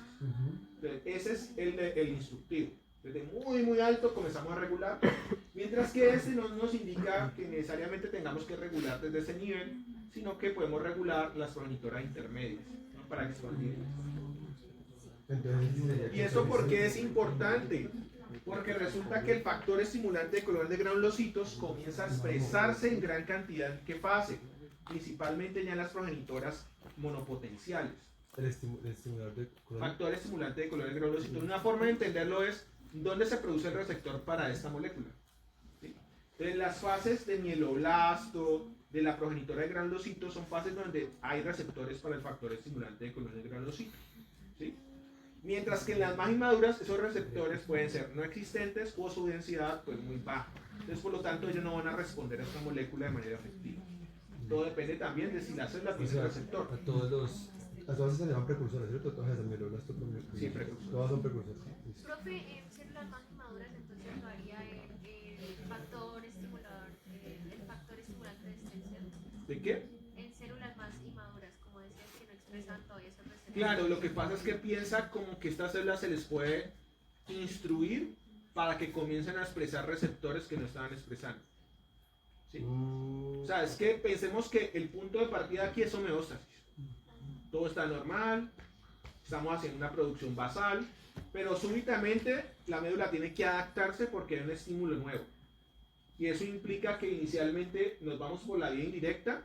Entonces, ese es el instructivo. Desde muy alto comenzamos a regular, mientras que este no nos indica que necesariamente tengamos que regular desde ese nivel, sino que podemos regular las progenitoras intermedias, ¿no? Para expandirlas. Entonces, sí sería ¿Y eso por qué es importante? Porque resulta que el factor estimulante de colores de granulocitos comienza a expresarse en gran cantidad. ¿En qué fase? Principalmente ya en las progenitoras monopotenciales. el estimulador de color. Factor estimulante de colores de granulocitos. Una forma de entenderlo es dónde se produce el receptor para esta molécula. ¿Sí? Entonces, las fases de mieloblasto, de la progenitora de granulocitos, son fases donde hay receptores para el factor estimulante de colores de granulocitos. ¿Sí? Mientras que en las más inmaduras esos receptores pueden ser no existentes o su densidad pues muy baja. Entonces por lo tanto ellos no van a responder a esta molécula de manera efectiva. Todo depende también de si la célula O tiene sea, receptor. a todas se le llaman precursores, ¿cierto? Todas esas mieloblasto, Sí, precursores. todas son precursores. Listo. Profe, en células más inmaduras entonces no haría el factor estimulador, el factor estimulante de stem cell. ¿De qué? En células más inmaduras, como decías, que no expresan todavía esos receptores. Claro, lo que pasa es que piensa como que estas células se les puede instruir para que comiencen a expresar receptores que no estaban expresando. ¿Sí? O sea, es que pensemos que el punto de partida aquí es homeostasis. Todo está normal, estamos haciendo una producción basal, pero súbitamente la médula tiene que adaptarse porque hay un estímulo nuevo. Y eso implica que inicialmente nos vamos por la vía indirecta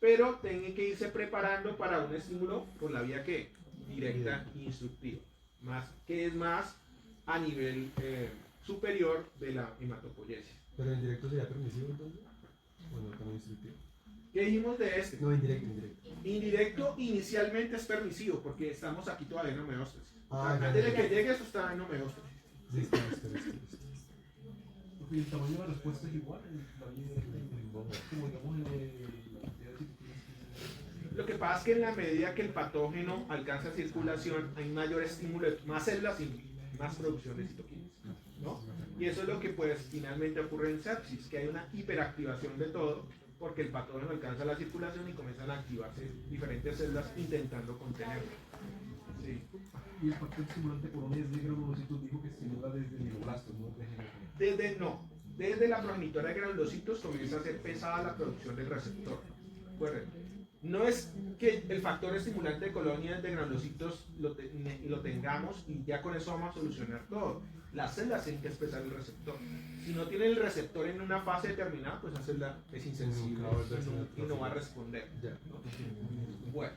pero tienen que irse preparando para un estímulo por la vía que directa e instructiva, que es más a nivel superior de la hematopoiesis. ¿Pero en directo sería permisivo entonces? ¿O no tan instructivo? ¿Qué dijimos de este? No, indirecto, indirecto. Indirecto inicialmente es permisivo porque estamos aquí todavía en homeostasis. Ah, Antes de ya. que llegue eso está en homeostasis. Listo, listo, listo. Porque el tamaño de la respuesta es igual, como digamos en Lo que pasa es que en la medida que el patógeno alcanza circulación hay mayor estímulo, más células y más producción de citoquinas, ¿no? Y eso es lo que pues finalmente ocurre en sepsis, que hay una hiperactivación de todo porque el patógeno alcanza la circulación y comienzan a activarse diferentes células intentando contenerlo. Sí. Y el factor estimulante colonia de granulocitos dijo que estimula desde el neoblasto, no desde Desde la progenitora de granulocitos comienza a ser pesada la producción del receptor. Recuerden, no es que el factor estimulante de colonias de granulocitos lo tengamos y ya con eso vamos a solucionar todo. Las células tienen que expresar el receptor. Si no tienen el receptor en una fase determinada, pues la célula es insensible y no va a responder. ¿No? Bueno,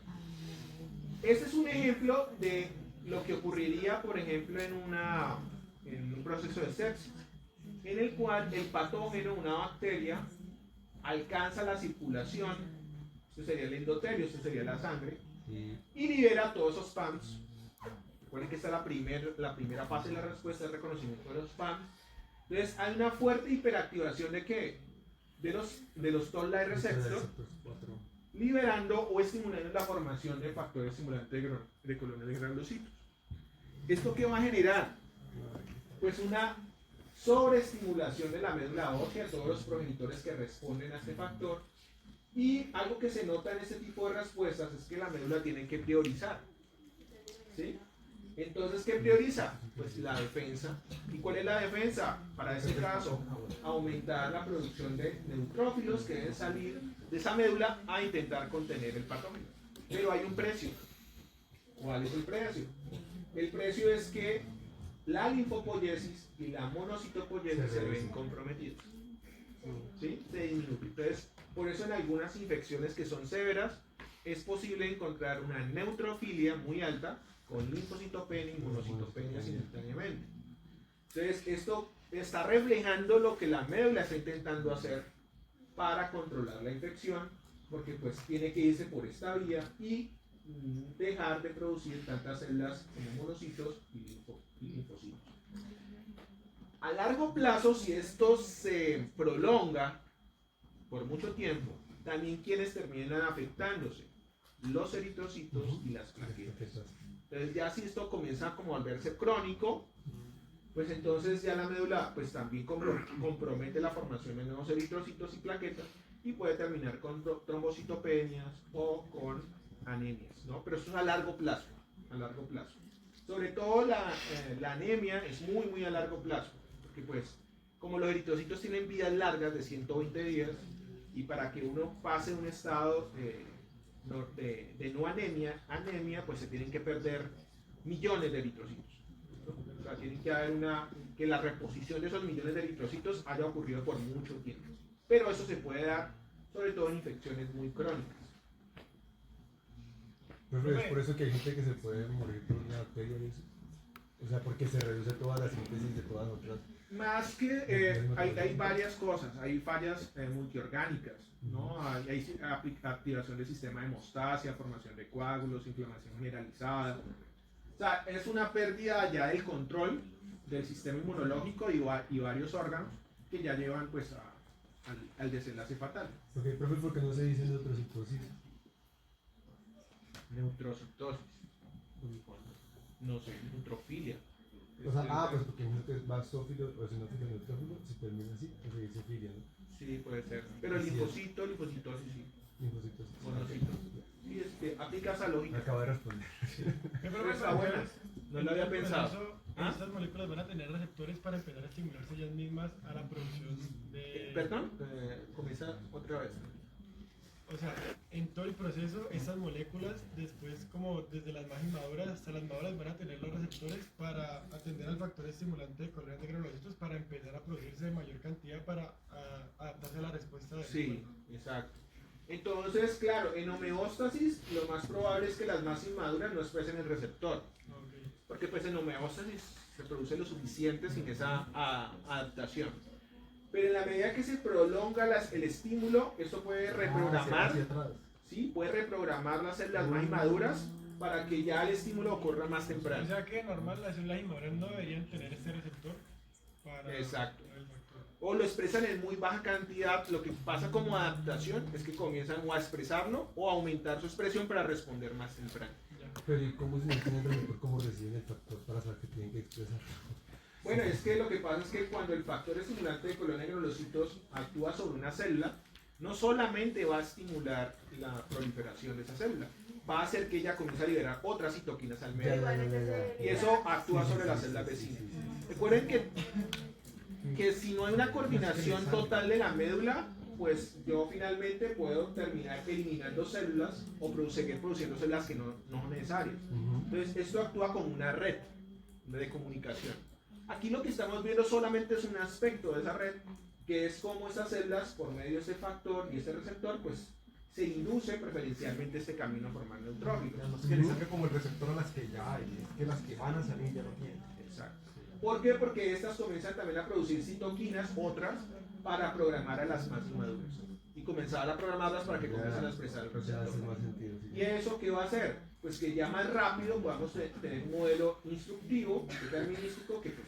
este es un ejemplo de lo que ocurriría, por ejemplo, en un proceso de sepsis, en el cual el patógeno, una bacteria, alcanza la circulación, esto sería el endotelio, esto sería la sangre, y libera todos esos PAMs. Recuerden que esta es la primera fase de la respuesta de reconocimiento de los PAMs. Entonces hay una fuerte hiperactivación de ¿qué? De los Toll-like receptors, liberando o estimulando la formación de factores estimulantes de colonias de granulocitos. ¿Esto qué va a generar? Pues una sobreestimulación de la médula ósea, todos los progenitores que responden a este factor. Y algo que se nota en este tipo de respuestas es que la médula tiene que priorizar. ¿Sí? Entonces, ¿qué prioriza? Pues la defensa. ¿Y cuál es la defensa? Para este caso, aumentar la producción de neutrófilos que deben salir de esa médula a intentar contener el patógeno. Pero hay un precio. ¿Cuál es el precio? El precio es que la linfopoiesis y la monocitopoiesis se ven comprometidos. ¿Sí? Se disminuye. Entonces, por eso en algunas infecciones que son severas es posible encontrar una neutrofilia muy alta con linfocitopenia y monocitopenia simultáneamente. Entonces, esto está reflejando lo que la médula está intentando hacer para controlar la infección, porque pues tiene que irse por esta vía y dejar de producir tantas células como monocitos y linfocitos. A largo plazo, si esto se prolonga por mucho tiempo, también quienes terminan afectándose, los eritrocitos y las plaquetas. Entonces ya si esto comienza como a volverse crónico, pues entonces ya la médula pues también compromete la formación de nuevos eritrocitos y plaquetas y puede terminar con trombocitopenias o con anemias, ¿no? Pero eso es a largo plazo, Sobre todo la anemia es muy, muy a largo plazo, porque pues como los eritrocitos tienen vidas largas de 120 días y para que uno pase un estado de no anemia, pues se tienen que perder millones de eritrocitos. ¿No? O sea, tiene que haber que la reposición de esos millones de eritrocitos haya ocurrido por mucho tiempo. Pero eso se puede dar sobre todo en infecciones muy crónicas. Pero es por eso que hay gente que se puede morir por una bacteria y eso. O sea, porque se reduce toda la síntesis de todas las otras. Más que hay varias cosas, hay fallas multiorgánicas, ¿no? Hay activación del sistema de hemostasia, formación de coágulos, inflamación generalizada. O sea, es una pérdida ya del control del sistema inmunológico y varios órganos que ya llevan pues al desenlace fatal. Ok, profe, ¿por qué no se dice neutrocitosis? Neutrocitosis. No sé, neutrofilia. O sea, pues porque es basófilo o eosinófilo neutrófilo, se termina así, o se dice filia, ¿no? Sí, puede ser. Pero linfocitosis, sí. Linfocitos. Monocitos. Sí, aplica esa lógica. Acabo de responder. Pero está buena. No lo había pensado. ¿Ah? Estas moléculas van a tener receptores para empezar a estimularse ellas mismas a la producción de... Perdón, comienza otra vez. O sea, en todo el proceso, estas moléculas, después como desde las más inmaduras hasta las maduras, van a tener los receptores para atender al factor estimulante de colonias de granulocitos para empezar a producirse en mayor cantidad para adaptarse a la respuesta del Sí, exacto. Entonces, claro, en homeostasis lo más probable es que las más inmaduras no expresen el receptor, Ok. porque pues en homeostasis se produce lo suficiente sin esa adaptación. Pero en la medida que se prolonga el estímulo, eso puede reprogramar, Hacia atrás. ¿sí? Puede reprogramar las células más inmaduras para que ya el estímulo ocurra más O temprano. sea que normal las células inmaduras no deberían tener este receptor para Exacto. el factor. O lo expresan en muy baja cantidad. Lo que pasa como adaptación es que comienzan o a expresarlo o a aumentar su expresión para responder más temprano. Ya. Pero ¿y cómo se entiende el receptor? ¿Cómo reciben el factor para saber que tienen que expresar? Bueno, es que lo que pasa es que cuando el factor estimulante de colonia de granulocitos actúa sobre una célula, no solamente va a estimular la proliferación de esa célula, va a hacer que ella comience a liberar otras citoquinas al medio. Y eso actúa sobre las células vecinas. Recuerden que si no hay una coordinación total de la médula, pues yo finalmente puedo terminar eliminando células o seguir produciendo células que no son necesarias. Entonces esto actúa como una red de comunicación. Aquí lo que estamos viendo solamente es un aspecto de esa red, que es cómo esas células, por medio de ese factor y ese receptor, pues se induce preferencialmente este camino a formar neutrófilos. No es que le saque como el receptor a las que ya hay, es que las que van a salir ya no tienen. Exacto. ¿Por qué? Porque estas comienzan también a producir citoquinas, otras, para programar a las más inmaduras. Y comenzar a programarlas para que comiencen a expresar el Ya hace receptor. más sentido. Sí. ¿Y eso qué va a hacer? Pues que ya más rápido podamos tener un modelo instructivo, determinístico, que pues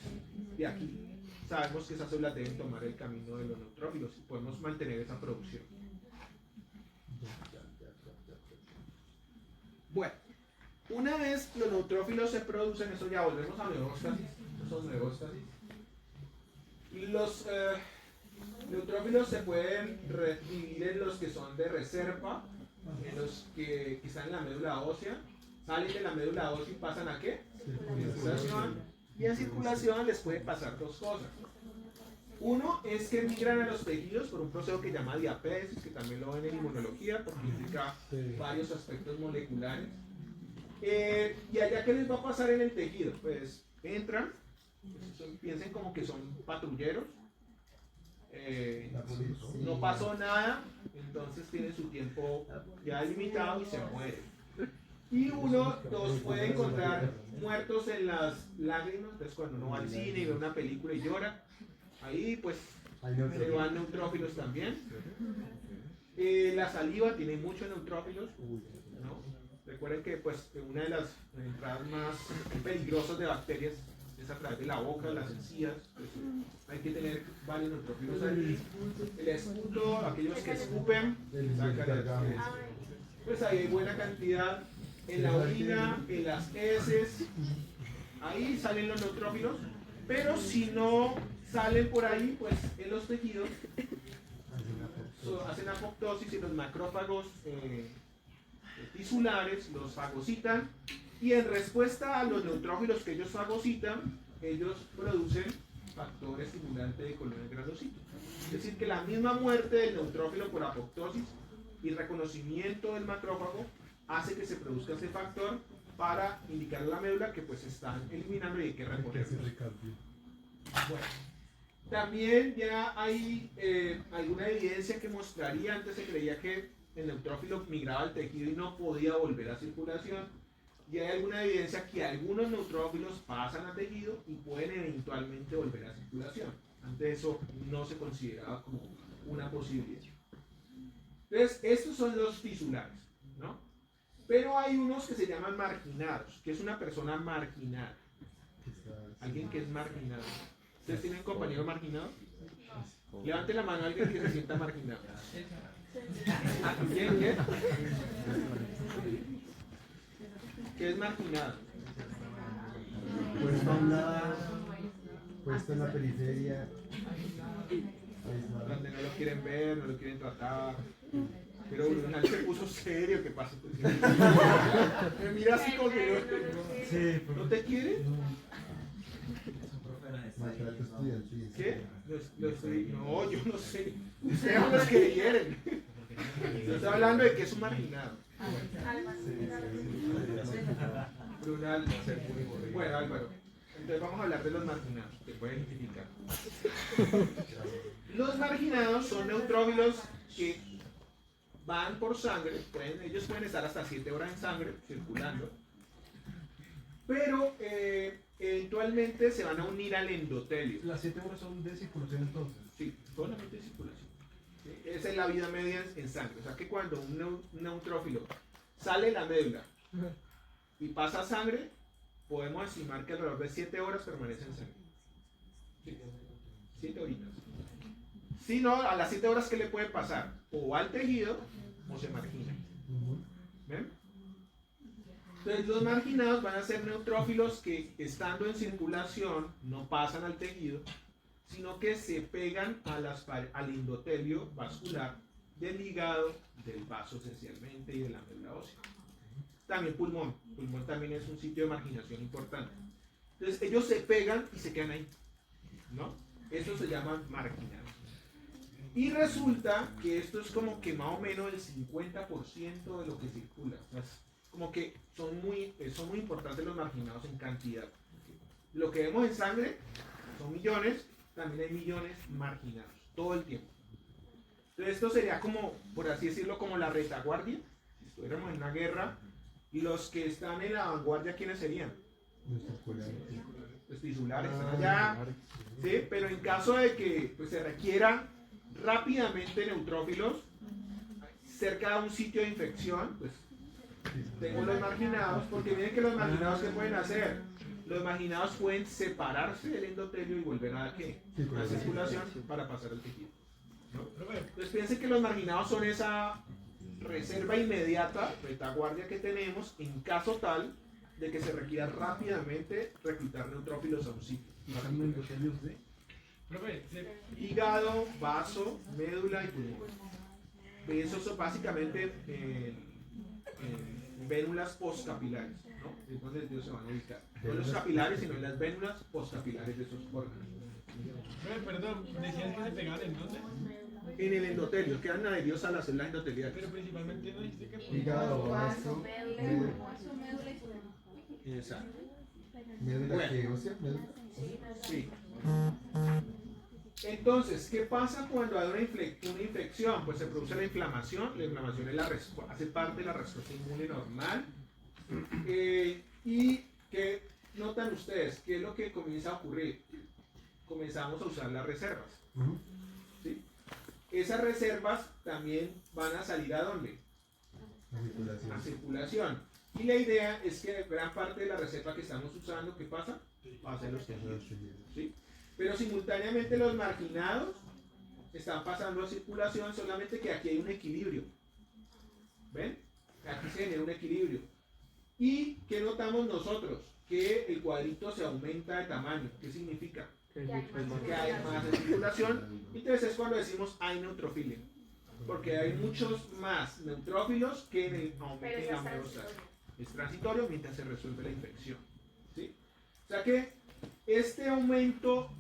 de aquí sabemos que esas células deben tomar el camino de los neutrófilos y podemos mantener esa producción. Bueno, una vez los neutrófilos se producen, eso ya volvemos a neóstasis, eso es neóstasis. Los neutrófilos se pueden dividir en los que son de reserva, en los que están en la médula ósea, salen de la médula ósea y pasan a ¿qué? Circulación. Y en circulación les puede pasar dos cosas. Uno es que migran a los tejidos por un proceso que se llama diapéresis, que también lo ven en inmunología, porque implica varios aspectos moleculares. ¿Y allá qué les va a pasar en el tejido? Pues entran, pues piensen como que son patrulleros, no pasó nada, entonces tienen su tiempo ya limitado y se mueren. Y uno los puede encontrar muertos en las lágrimas, entonces cuando uno va al cine y ve una película y llora, ahí pues se van neutrófilos también. La saliva tiene muchos neutrófilos, ¿no? Recuerden que pues una de las entradas más peligrosas de bacterias es a través de la boca, las encías, pues, hay que tener varios neutrófilos allí. El esputo, aquellos que escupen, sacan pues ahí hay buena cantidad. En la orina, en las heces, ahí salen los neutrófilos, pero si no salen por ahí, pues en los tejidos hacen apoptosis y los macrófagos tisulares los fagocitan, y en respuesta a los neutrófilos que ellos fagocitan, ellos producen factor estimulante de colonia de granulocitos. Es decir, que la misma muerte del neutrófilo por apoptosis y reconocimiento del macrófago hace que se produzca ese factor para indicar a la médula que pues están eliminando y hay que reponerlos. Bueno, también ya hay alguna evidencia que mostraría, antes se creía que el neutrófilo migraba al tejido y no podía volver a circulación, y hay alguna evidencia que algunos neutrófilos pasan al tejido y pueden eventualmente volver a circulación. Antes eso no se consideraba como una posibilidad. Entonces, estos son los tisulares, ¿no? Pero hay unos que se llaman marginados, que es una persona marginada. Alguien que es marginado. ¿Ustedes tienen compañero marginado? Levante la mano a alguien que se sienta marginado. ¿Quién? ¿Qué? ¿Qué es marginado? Puesto en la periferia. Donde no lo quieren ver, no lo quieren tratar. Pero Brunal se puso serio, ¿qué pasa? Me mira así como que no te quiere. Maltrato estudiantil. ¿Qué? No, yo no sé. Ustedes son los que quieren. Yo estoy hablando de que es un marginado. Brunal. Bueno, Álvaro. Entonces vamos a hablar de los marginados, que pueden identificar. Los marginados son neutrófilos que van por sangre, ellos pueden estar hasta 7 horas en sangre circulando, pero eventualmente se van a unir al endotelio. Las 7 horas son de circulación entonces. Sí, solamente circulación. ¿Sí? Esa es la vida media en sangre. O sea que cuando un neutrófilo sale de la médula y pasa a sangre, podemos estimar que alrededor de 7 horas permanece en sangre. ¿Sí? 7 horitas. Si no, a las 7 horas, ¿qué le puede pasar? O va al tejido o se margina. ¿Ven? Entonces los marginados van a ser neutrófilos que estando en circulación no pasan al tejido, sino que se pegan a al endotelio vascular del hígado, del vaso esencialmente y de la médula ósea. También pulmón. Pulmón también es un sitio de marginación importante. Entonces ellos se pegan y se quedan ahí, ¿no? Eso se llaman marginados. Y resulta que esto es como que más o menos el 50% de lo que circula. O sea, es como que son muy importantes los marginados en cantidad. Lo que vemos en sangre son millones, también hay millones marginados, todo el tiempo. Entonces esto sería como, por así decirlo, como la retaguardia. Si estuviéramos en una guerra, y los que están en la vanguardia, ¿quiénes serían? Los tisulares, están allá, ¿sí? Pero en caso de que pues, se requiera rápidamente neutrófilos cerca de un sitio de infección, pues tengo los marginados, porque miren que los marginados ¿qué pueden hacer? Los marginados pueden separarse del endotelio y volver a ¿qué? La circulación para pasar al tejido, ¿no? Entonces piensen que los marginados son esa reserva inmediata, retaguardia que tenemos en caso tal de que se requiera rápidamente reclutar neutrófilos a un sitio. ¿Pasan endotelios de? Profe, Hígado, vaso, médula y pulmón. Esos son básicamente vénulas postcapilares, ¿no? Es donde ellos se van a ubicar. No en los capilares, sino en las vénulas postcapilares de esos órganos. profe, perdón, decías que se pegaban en dónde, En el endotelio, quedan adheridos a las células endoteliales. pero principalmente no dijiste que Hígado, vaso, médula y pulmón. Exacto. médula que ósea, médula. Sí. Entonces, ¿qué pasa cuando hay una infección? Pues se produce la inflamación es hace parte de la respuesta inmune normal. ¿Y qué notan ustedes? ¿Qué es lo que comienza a ocurrir? Comenzamos a usar las reservas. ¿Sí? Esas reservas también van a salir ¿a dónde? A circulación. Y la idea es que gran parte de la reserva que estamos usando, ¿qué pasa? Pasa en los tejidos. ¿Sí? Pero simultáneamente los marginados están pasando a circulación, solamente que aquí hay un equilibrio. ¿Ven? Aquí se genera un equilibrio. ¿Y qué notamos nosotros? Que el cuadrito se aumenta de tamaño. ¿Qué significa? Que hay más circulación. Entonces es cuando decimos hay neutrofilia. Porque hay muchos más neutrófilos que en el aumento de la medusa. Es transitorio mientras se resuelve la infección. ¿Sí? O sea que este aumento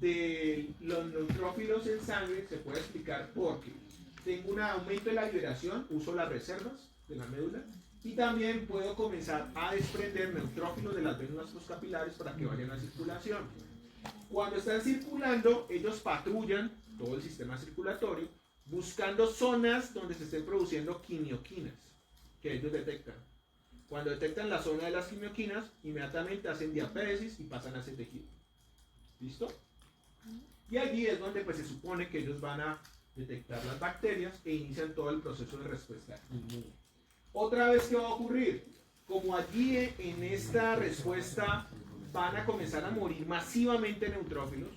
de los neutrófilos en sangre se puede explicar porque tengo un aumento de la liberación, uso las reservas de la médula y también puedo comenzar a desprender neutrófilos de las vénulas postcapilares para que vayan a circulación. Cuando están circulando, ellos patrullan todo el sistema circulatorio buscando zonas donde se estén produciendo quimioquinas que ellos detectan. Cuando detectan la zona de las quimioquinas, inmediatamente hacen diapéresis y pasan a ese tejido. ¿Listo? Y allí es donde pues, se supone que ellos van a detectar las bacterias e inician todo el proceso de respuesta inmune. Otra vez, ¿qué va a ocurrir? Como allí en esta respuesta van a comenzar a morir masivamente neutrófilos,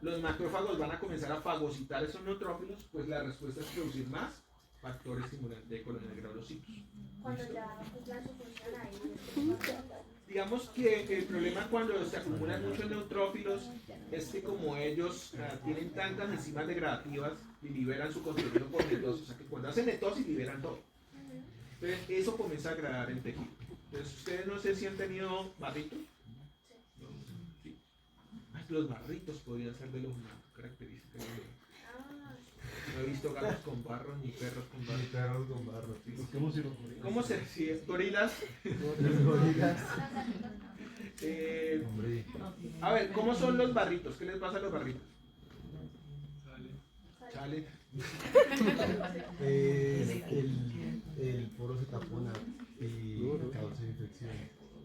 los macrófagos van a comenzar a fagocitar esos neutrófilos, pues la respuesta es producir más factores estimulantes de colonegrolocitos. Cuando ya cumplan su función ahí. Digamos que el problema cuando se acumulan muchos neutrófilos es que como ellos tienen tantas enzimas degradativas y liberan su contenido por netosis, o sea que cuando hacen netosis liberan todo. Entonces eso comienza a agradar el tejido. Entonces ustedes no sé si han tenido barritos. Sí. Ay, los barritos podrían ser de los características. No he visto gatos con barro ni perros con barro. Ni perros con barro. ¿Cómo se los gorilas? ¿Cómo se si es gorilas? Los gorilas. Hombre. A ver, ¿cómo son los barritos? ¿Qué les pasa a los barritos? Sale. El poro se tapona y causa infección.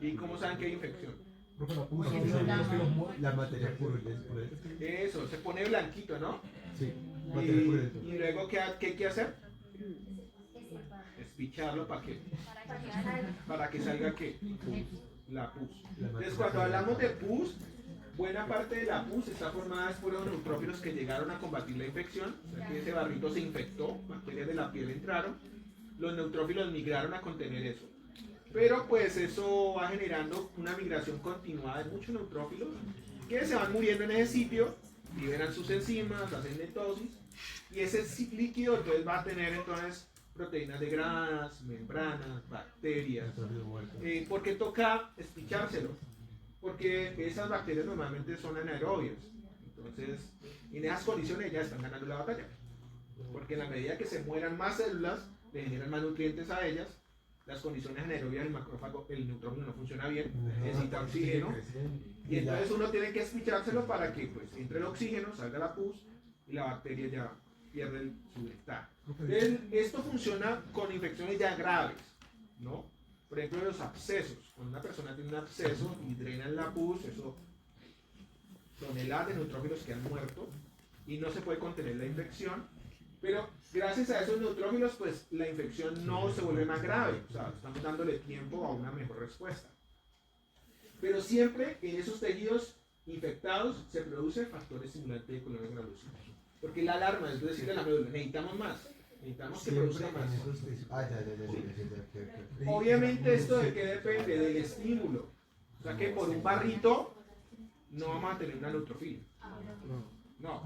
¿Y cómo saben que hay infección? Profe, la pus Porque son se- los pelos muertos. la materia purulenta. Eso, se pone blanquito, ¿no? Sí, Y, materia purulenta. y luego, ¿qué hay que hacer? Espicharlo para que salga ¿qué? La pus. Entonces, cuando hablamos de pus, buena parte de la pus está formada por los neutrófilos que llegaron a combatir la infección. O sea, que ese barrito se infectó, bacterias de la piel entraron, los neutrófilos migraron a contener eso. Pero pues eso va generando una migración continuada de muchos neutrófilos que se van muriendo en ese sitio, liberan sus enzimas, hacen netosis, y ese líquido entonces va a tener entonces proteínas degradadas, membranas, bacterias. ¿Por qué toca espichárselo? Porque esas bacterias normalmente son anaerobias. Entonces, en esas condiciones ya están ganando la batalla. Porque en la medida que se mueran más células, le generan más nutrientes a ellas. Las condiciones anaerobias del macrófago, el neutrófilo no funciona bien, necesita oxígeno. Y entonces uno tiene que espichárselo para que pues, entre el oxígeno, salga la pus y la bacteria ya pierde su nectar. Entonces, esto funciona con infecciones ya graves, ¿no? Por ejemplo, los abscesos. Cuando una persona tiene un absceso y drenan la pus, eso, toneladas de neutrófilos que han muerto y no se puede contener la infección. Pero gracias a esos neutrófilos, pues la infección no se vuelve más grave. O sea, estamos dándole tiempo a una mejor respuesta. Pero siempre en esos tejidos infectados se produce factor estimulante de colonias granulocitos. Porque la alarma, es decir, de la médula, necesitamos más. Necesitamos que produzca más. Obviamente esto de qué depende del estímulo. O sea que por un barrito no vamos a tener una neutrofilia. No.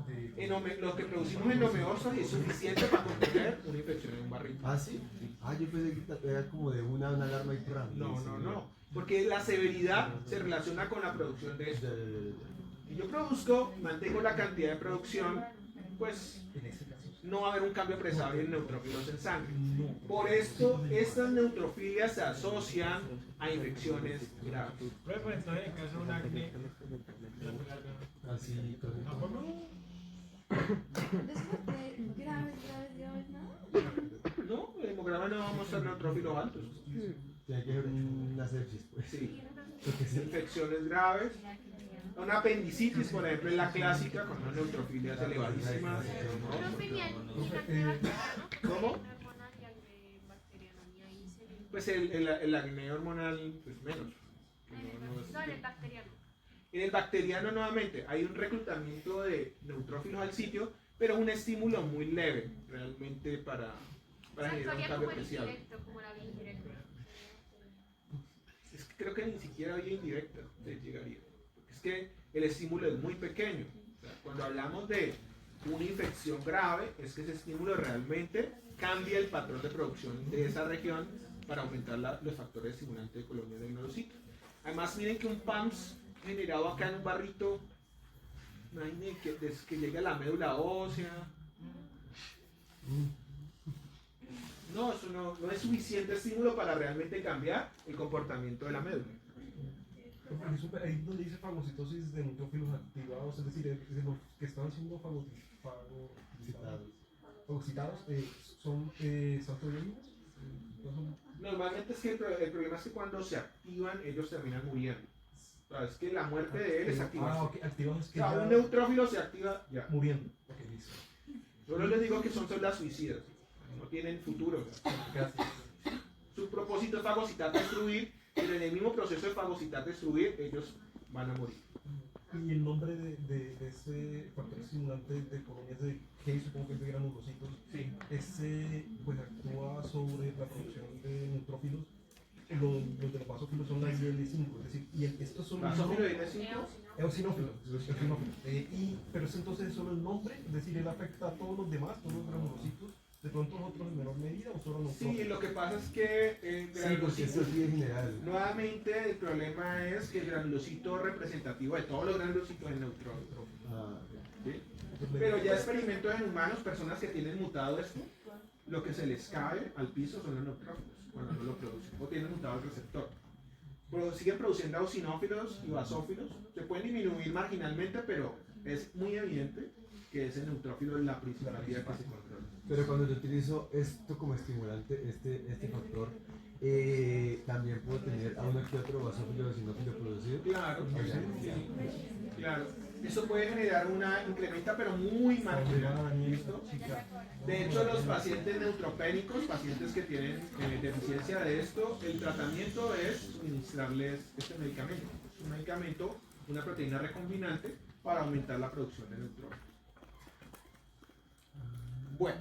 Lo que producimos en homeostasis es suficiente para contener una infección en un barrito. ¿Ah, sí? Ah, yo pensé que era como de una alarma y ¡pram! No. Porque la severidad se relaciona con la producción de esto. Si yo produzco, mantengo la cantidad de producción, pues no va a haber un cambio apreciable en neutrófilos en sangre. Por esto, estas neutrofilias se asocian a infecciones graves. Pero entonces, en caso de un acné, Así, ¿tampoco? Después de graves, ¿no? No, el hemograma no va a mostrar neutrófilos altos. tiene que ser una sepsis, pues. Sí. Porque sí. Infecciones graves. Una apendicitis, por ejemplo, es la clásica, con unas neutrofilias elevadísimas. ¿Cómo? Pues el acné hormonal, pues menos. No es- el bacteriano. En el bacteriano, nuevamente, hay un reclutamiento de neutrófilos al sitio, pero un estímulo muy leve, realmente, para generar un cambio apreciable. Como la vía indirecta. Es que creo que ni siquiera vía indirecta le llegaría. Porque es que el estímulo es muy pequeño. O sea, cuando hablamos de una infección grave, es que ese estímulo realmente cambia el patrón de producción de esa región para aumentar los factores estimulantes de colonias de granulocitos. Además, miren que un PAMS generado acá en un barrito, imaginen que llegue a la médula ósea. No, eso no es suficiente estímulo para realmente cambiar el comportamiento de la médula. Ahí donde dice fagocitosis de neutrófilos activados, es decir, de los que están siendo fagocitados, son santoyolinas. Normalmente es que el problema es que cuando se activan, ellos terminan muriendo. O sea, es que la muerte de él es activación. Ok, activados O que sea, ya un neutrófilo se activa ya. muriendo. Ok, listo. Yo no les digo que son células suicidas. No tienen futuro. Gracias. Su propósito es fagocitar, destruir, pero en el mismo proceso de fagocitar, destruir, ellos van a morir. Y el nombre de ese factor estimulante de colonias de G, supongo que es de granulocitos, Sí. ese pues actúa sobre la producción de neutrófilos. Los de los basófilos son la IL-5, es decir, y estos son Basófilo y N5. eosinófilos, pero es entonces solo el nombre, es decir, él afecta a todos los demás, todos los granulocitos, de pronto los otros en menor medida o solo los Sí, lo que pasa es que el Sí, porque eso granulocito, sí es general. nuevamente el problema es que el granulocito representativo de todos los granulocitos es neutrófilo. Ah, ¿Sí? Pero ya experimentos en humanos, personas que tienen mutado esto, lo que se les cae al piso son los neutrófilos cuando no lo producen o tienen mutado el receptor. Siguen produciendo eosinófilos y basófilos, se pueden disminuir marginalmente, pero es muy evidente que ese neutrófilo es la principal vía que se controla. Pero cuando yo utilizo esto como estimulante, este factor, también puedo tener a uno que otro basófilo o eosinófilo producido. Claro, O sea, sí, claro. Eso puede generar una incrementa, pero muy marginal. ¿Listo? De hecho, los pacientes neutropénicos, pacientes que tienen deficiencia de esto, el tratamiento es suministrarles este medicamento. Es un medicamento, una proteína recombinante para aumentar la producción de neutrófilos. Bueno,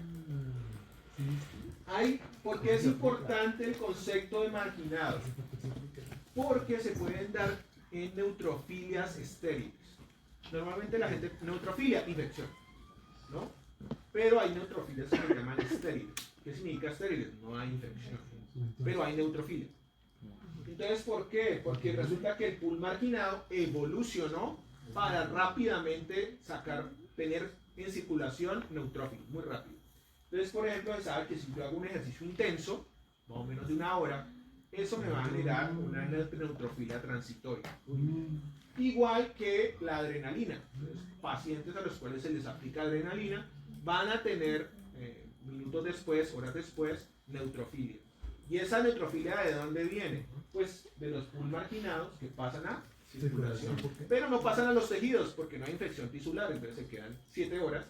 ¿por qué es importante el concepto de marginado? Porque se pueden dar en neutrofilias estériles. Normalmente la gente, neutrofilia, infección, ¿no? Pero hay neutrofilias que se llaman estériles. ¿Qué significa estériles? No hay infección, pero hay neutrofilia. Entonces, ¿por qué? Porque resulta que el pool marginado evolucionó para rápidamente tener en circulación neutrófilos, muy rápido. Entonces, por ejemplo, se sabe que si yo hago un ejercicio intenso, más o menos de 1 hora, eso me va a generar una neutrofilia transitoria. Igual que la adrenalina. Entonces, pacientes a los cuales se les aplica adrenalina van a tener minutos después, horas después, neutrofilia. ¿Y esa neutrofilia de dónde viene? Pues de los pool marginados que pasan a circulación. Pero no pasan a los tejidos porque no hay infección tisular, entonces se quedan 7 horas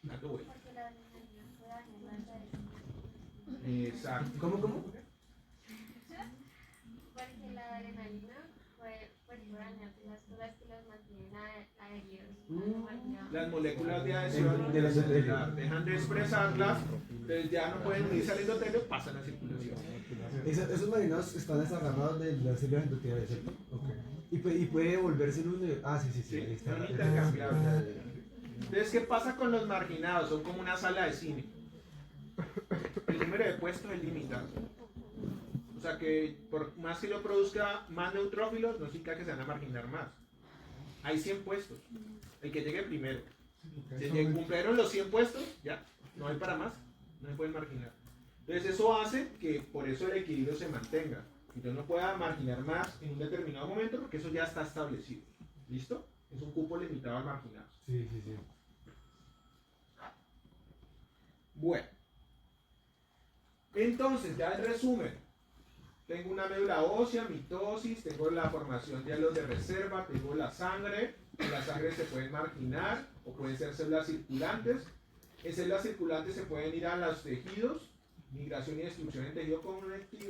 dando vueltas. Porque la adrenalina puede dañar las redes. Exacto. ¿Cómo? Porque la adrenalina puede dañar las cosas que los mantienen adheridos. Las moléculas de adhesión dejan de expresarlas, entonces ya no pueden unirse al endotelio, pasan a circulación. Esos marginados están desagarrados de las células endoteliales, ¿cierto? Okay. Y puede volverse uno. Sí, ahí está. Son intercambiables. Entonces, ¿qué pasa con los marginados? Son como una sala de cine. El número de puestos es limitado. O sea que por más que yo produzca más neutrófilos, no significa que se van a marginar más. Hay 100 puestos. El que llegue primero. Si cumplieron los 100 puestos, ya, no hay para más. No se pueden marginar. Entonces eso hace que por eso el equilibrio se mantenga. Y yo no pueda marginar más en un determinado momento porque eso ya está establecido. ¿Listo? Es un cupo limitado al marginado. Sí. Bueno. Entonces, ya en resumen. Tengo una médula ósea, mitosis, tengo la formación de hilos de reserva, tengo la sangre. En la sangre se pueden marginar o pueden ser células circulantes. En células circulantes se pueden ir a los tejidos, migración y destrucción en tejido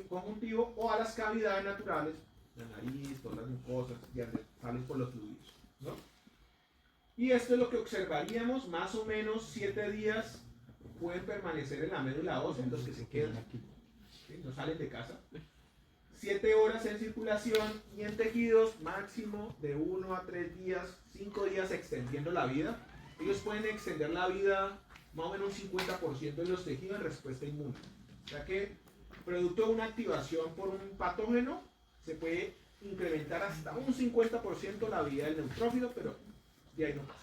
conjuntivo o a las cavidades naturales, la nariz, todas las mucosas, ya salen por los fluidos, ¿no? Y esto es lo que observaríamos, más o menos 7 días pueden permanecer en la médula ósea, los que se quedan, ¿sí? No salen de casa. 7 horas en circulación y en tejidos máximo de 1 a 3 días, 5 días extendiendo la vida. Ellos pueden extender la vida más o menos un 50% en los tejidos en respuesta inmune. O sea que, producto de una activación por un patógeno, se puede incrementar hasta un 50% la vida del neutrófilo, pero de ahí no pasa.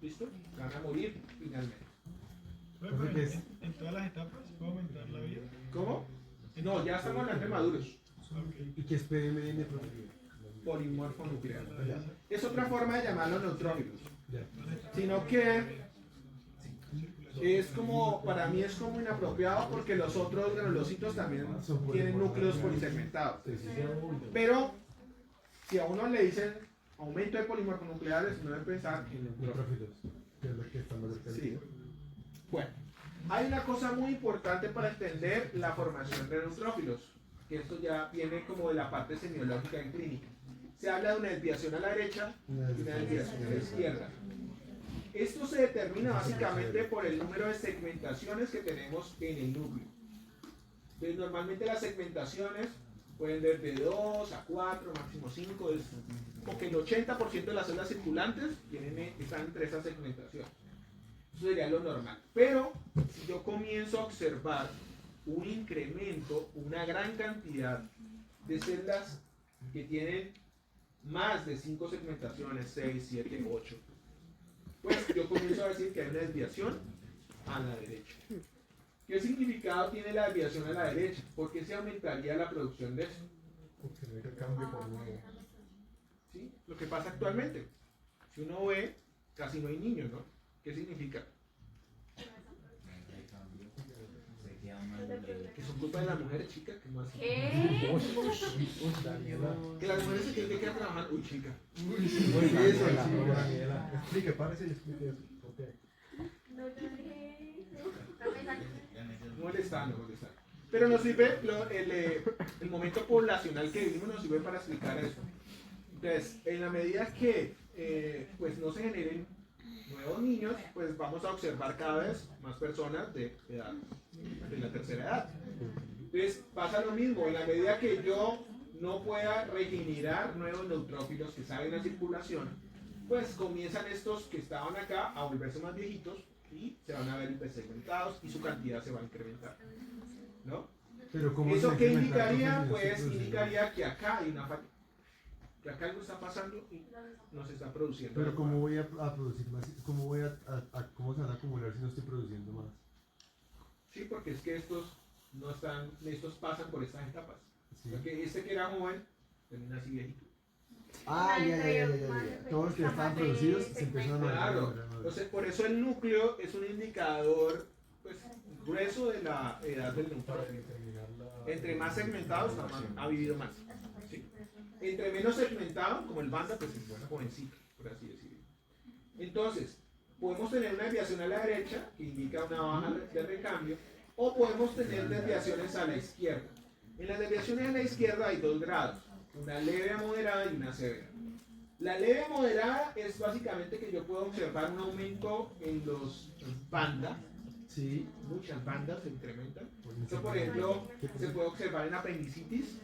¿Listo? Van a morir finalmente. ¿En todas las etapas puede aumentar la vida? ¿Cómo? No, ya estamos hablando de maduros. ¿Y qué es PMN? Polimorfo nuclear. Es otra forma de llamarlos neutrófilos. Ya. Sino que es como, para mí es como inapropiado porque los otros granulocitos también tienen núcleos polisegmentados. Pero si a uno le dicen aumento de polimorfonucleares, no debe pensar en neutrófilos. Que es lo que estamos Sí. Bueno, hay una cosa muy importante para entender la formación de neutrófilos, que esto ya viene como de la parte semiológica en clínica. Se habla de una desviación a la derecha y una desviación a la izquierda. Esto se determina básicamente por el número de segmentaciones que tenemos en el núcleo. Entonces, normalmente las segmentaciones pueden ser de 2 a 4, máximo 5, es como que el 80% de las células circulantes están entre esas segmentaciones. Eso sería lo normal. Pero si yo comienzo a observar un incremento, una gran cantidad de células que tienen más de 5 segmentaciones, 6, 7, 8, pues yo comienzo a decir que hay una desviación a la derecha. ¿Qué significado tiene la desviación a la derecha? ¿Por qué se aumentaría la producción de eso? Porque no hay cambio por nuevo. ¿Sí? Lo que pasa actualmente. Si uno ve, casi no hay niños, ¿no? ¿Qué significa? Que son culpa de las mujeres, chica, que más. ¿Qué? Que las mujeres se tienen que quedar trabajando. Uy, chica. Eso, explique, párese y explique eso. Ok. No, yo no dije eso. Molestando. Pero nos sirve, el momento poblacional que vivimos nos sirve para explicar eso. Entonces, en la medida que pues no se generen nuevos niños, pues vamos a observar cada vez más personas de edad, de la tercera edad. Entonces, pasa lo mismo, en la medida que yo no pueda regenerar nuevos neutrófilos que salen a circulación, pues comienzan estos que estaban acá a volverse más viejitos y se van a ver hipersegmentados y su cantidad se va a incrementar, ¿no? Pero ¿cómo ¿Eso se qué incrementa indicaría? el Pues ciclo de indicaría que acá hay una falla, que acá algo está pasando y no se está produciendo. Pero ¿cómo voy a producir más? ¿Cómo voy cómo se van a acumular si no estoy produciendo más? Sí, porque es que estos no están, estos pasan por estas etapas. Sí. Porque este que era joven termina así viejito. Ah, ya. Todos los que ya estaban producidos se empezaron a Claro, entonces por eso el núcleo es un indicador pues, grueso de la edad del neutrófilo. Entre más segmentado ha vivido más. ¿Sí? Entre menos segmentado, como el banda, pues es más jovencito, por así decirlo. Entonces, podemos tener una desviación a la derecha, que indica una baja de recambio, o podemos tener desviaciones a la izquierda. En las desviaciones a la izquierda hay 2 grados, una leve a moderada y una severa. La leve a moderada es básicamente que yo puedo observar un aumento en los bandas. Sí, muchas bandas se incrementan. Esto, por ejemplo, se puede observar en apendicitis,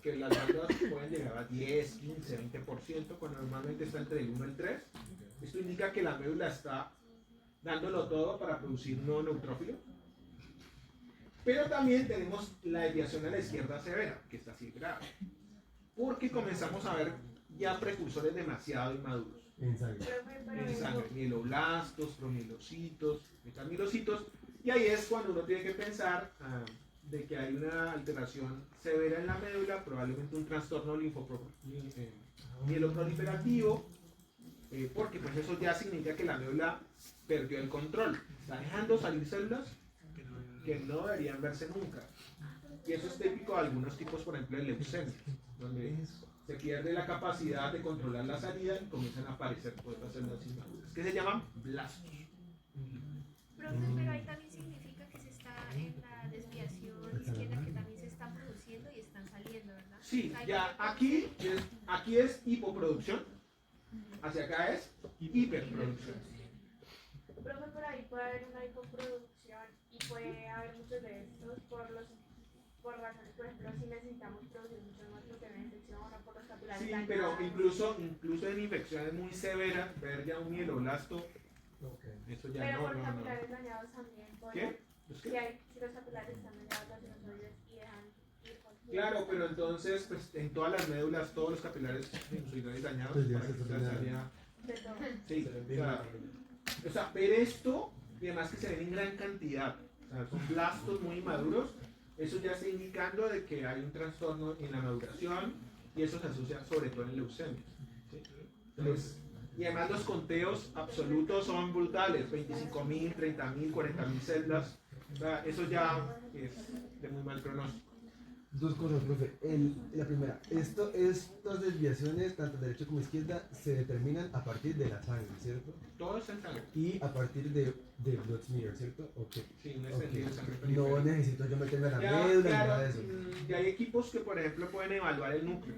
que las bandas pueden llegar a 10, 15, 20%, cuando normalmente está entre el 1 y el 3. Esto indica que la médula está dándolo todo para producir un nuevo neutrófilo. Pero también tenemos la desviación a la izquierda severa, que está así grave. Porque comenzamos a ver ya precursores demasiado inmaduros. En sangre. En sangre, mieloblastos, promielocitos, metamilocitos, y ahí es cuando uno tiene que pensar de que hay una alteración severa en la médula, probablemente un trastorno mieloproliferativo, porque pues eso ya significa que la médula perdió el control, está dejando salir células que no deberían verse nunca, y eso es típico de algunos tipos, por ejemplo, de leucemia, donde se pierde la capacidad de controlar la salida y comienzan a aparecer todas estas células inmaduras, que se llaman blastos. Profe, pero ahí también significa que se está en la desviación izquierda, que también se están produciendo y están saliendo, ¿verdad? Sí, Ahí ya también aquí es hipoproducción, hacia acá es hiperproducción. Profe, por ahí puede haber una hipoproducción y puede haber muchos de estos por razones, por ejemplo, si necesitamos producir mucho más porque hay una infección o por los capilares Sí, dañados. pero incluso en infecciones muy severas, ver ya un mieloblasto, eso ya Pero no, por no. capilares dañados también. ¿Qué? ¿Los qué? Si los capilares están dañados, los sinusoides y dejan ir con Claro, pero entonces, pues en todas las médulas, todos los capilares sinusoidales dañados, Pues ya para se que termina. salía- de todo. Sí, o sea, ver esto, y además que se ven en gran cantidad, o sea, son blastos muy inmaduros, eso ya está indicando de que hay un trastorno en la maduración, y eso se asocia sobre todo en leucemias. ¿Sí? Entonces, y además los conteos absolutos son brutales, 25.000, 30.000, 40.000 células, o sea, eso ya es de muy mal pronóstico. 2 cosas, profe. La primera, estas desviaciones, tanto derecha como izquierda, se determinan a partir de la sangre, ¿cierto? Todo es en sangre. Y a partir de blood smear, ¿cierto? Ok. Sí, un Ok. extendido de sangre No periférica. necesito yo meterme a la Ya, médula ni claro, nada de eso. ya hay equipos que, por ejemplo, pueden evaluar el núcleo,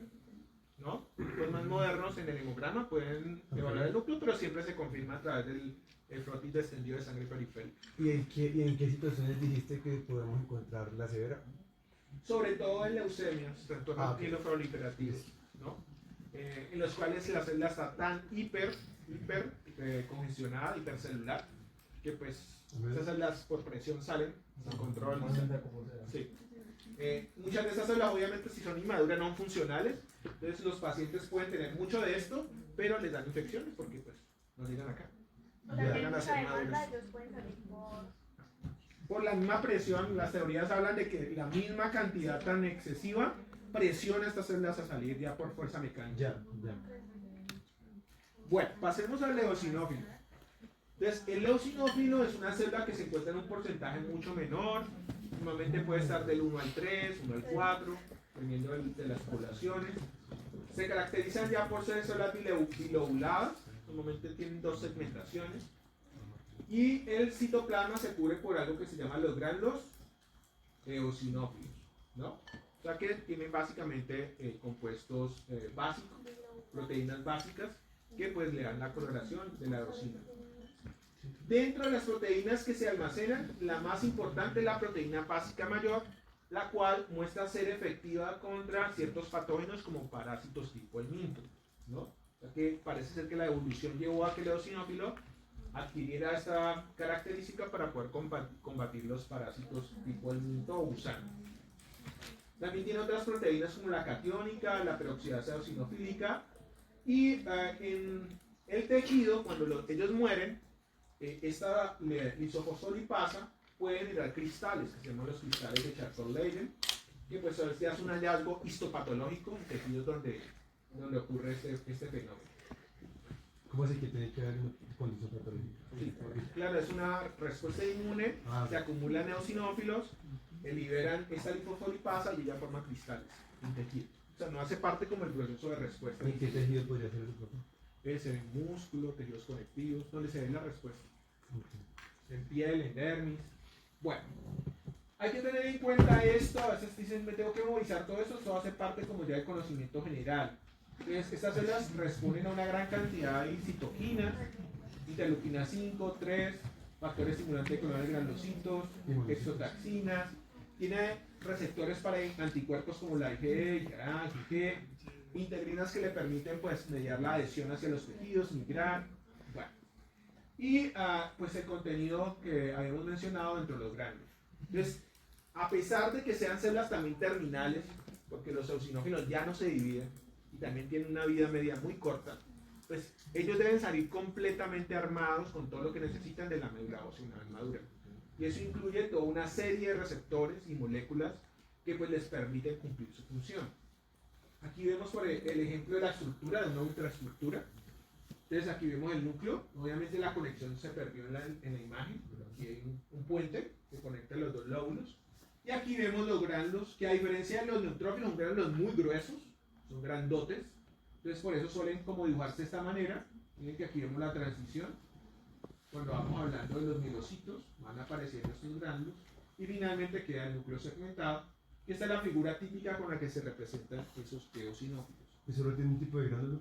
¿no? Equipos más modernos en el hemograma pueden evaluar el núcleo, pero siempre se confirma a través del frotis de extendido de sangre periférica. ¿Y en qué situaciones dijiste que podemos encontrar la severa? Sobre todo en leucemias, trastornos Ok. mieloproliferativos, ¿no? En los cuales la célula está tan hiper congestionada, hipercelular, que pues esas células por presión salen sin control. Sí. Muchas de esas células obviamente si son inmaduras no son funcionales, entonces los pacientes pueden tener mucho de esto, pero les dan infecciones porque pues no llegan acá. O también Llegan a mucha ser demanda, maduras. ellos pueden salir Por la misma presión, las teorías hablan de que la misma cantidad tan excesiva presiona a estas células a salir ya por fuerza mecánica. Ya. Bueno, pasemos al eosinófilo. Entonces, el eosinófilo es una célula que se encuentra en un porcentaje mucho menor Normalmente puede estar del 1 al 3, 1 al 4, dependiendo de las poblaciones. Se caracterizan ya por ser células bilobuladas, normalmente tienen dos segmentaciones. Y el citoplasma se cubre por algo que se llama los gránulos eosinófilos, ¿no? O sea que tienen básicamente compuestos básicos, proteínas básicas, que pues le dan la coloración de la eosina. Dentro de las proteínas que se almacenan, la más importante es la proteína básica mayor, la cual muestra ser efectiva contra ciertos patógenos como parásitos tipo el minto, ¿no? O sea que parece ser que la evolución llevó a que el eosinófilo adquiriera esta característica para poder combatir los parásitos tipo el minto o gusano. También tiene otras proteínas como la catiónica, la peroxidasa eosinofílica, y en el tejido, cuando ellos mueren, esta lisofosfolipasa puede generar cristales, que se llaman los cristales de Charcot-Leyden, que pues se hace un hallazgo histopatológico en tejidos donde ocurre este fenómeno. ¿Cómo así que tiene que haber una condición patológica? Sí, claro, es una respuesta inmune, se acumulan eosinófilos, liberan esta lisofosfolipasa y ella forma cristales en tejido. O sea, no hace parte como el proceso de respuesta. ¿En qué tejido podría ser eso? Puede ser en músculo, tejidos conectivos, donde se ve la respuesta. Okay. En piel, en dermis. Bueno, hay que tener en cuenta esto. A veces dicen, me tengo que memorizar todo esto. Esto hace parte como ya del conocimiento general. Entonces, estas células responden a una gran cantidad de citoquinas, interleuquina 5, 3, factores estimulantes de clonal de granulocitos, exotaxinas. Tiene receptores para anticuerpos como la IgE, IgA, IgG, integrinas que le permiten pues mediar la adhesión hacia los tejidos, migrar, bueno. Y pues el contenido que habíamos mencionado dentro de los gránulos. Entonces, a pesar de que sean células también terminales, porque los eosinófilos ya no se dividen y también tienen una vida media muy corta, pues ellos deben salir completamente armados con todo lo que necesitan de la médula ósea una vez madura. Y eso incluye toda una serie de receptores y moléculas que pues les permiten cumplir su función. Aquí vemos por el ejemplo de la estructura, de una ultraestructura. Entonces aquí vemos el núcleo. Obviamente la conexión se perdió en la imagen, pero aquí hay un puente que conecta los dos lóbulos. Y aquí vemos los gránulos, que a diferencia de los neutrófilos, son gránulos muy gruesos, son grandotes. Entonces por eso suelen como dibujarse de esta manera. Miren que aquí vemos la transición. Cuando vamos hablando de los mielocitos, van apareciendo estos gránulos. Y finalmente queda el núcleo segmentado. Esta es la figura típica con la que se representan esos eosinófilos. ¿Y solo tiene un tipo de gránulo?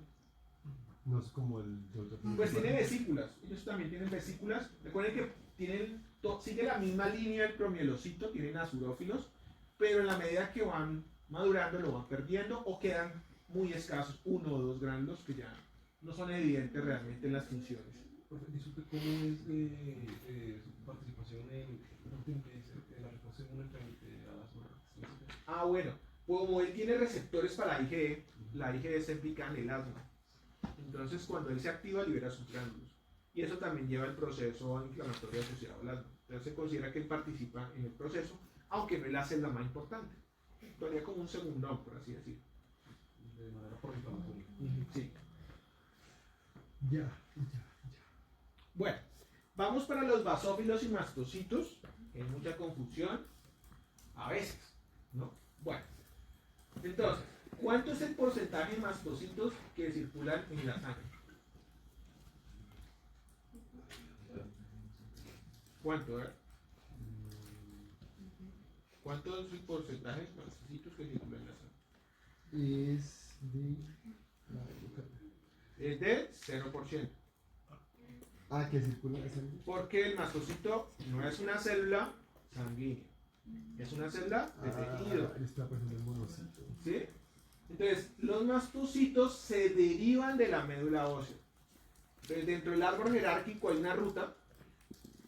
No es como el de otro. Pues tiene vesículas. Ellos también tienen vesículas. Recuerden que sigue la misma línea del promielocito, tienen azurófilos, pero en la medida que van madurando lo van perdiendo o quedan muy escasos, 1 o 2 gránulos que ya no son evidentes realmente en las funciones. Disculpe, ¿cómo es su participación en la respuesta inmune frente a las hormonas? Bueno, como él tiene receptores para IgE, la IgE se implica en el asma. Entonces, cuando él se activa, libera sus gránulos. Y eso también lleva el proceso inflamatorio asociado al asma. Entonces, se considera que él participa en el proceso, aunque no es la célula más importante. Todavía como un segundón, por así decirlo. De manera por inflamatoria. Sí. Ya. Bueno, vamos para los basófilos y mastocitos. Hay mucha confusión, a veces, ¿no? Bueno, entonces, ¿cuánto es el porcentaje de mastocitos que circulan en la sangre? ¿Cuánto, ¿Cuánto es el porcentaje de mastocitos que circulan en la sangre? Es de 0%. Que circula la sangre. Porque el mastocito no es una célula sanguínea, es una célula de tejido. Está pasando el monocito. ¿Sí? Entonces, los mastocitos se derivan de la médula ósea. Entonces, dentro del árbol jerárquico hay una ruta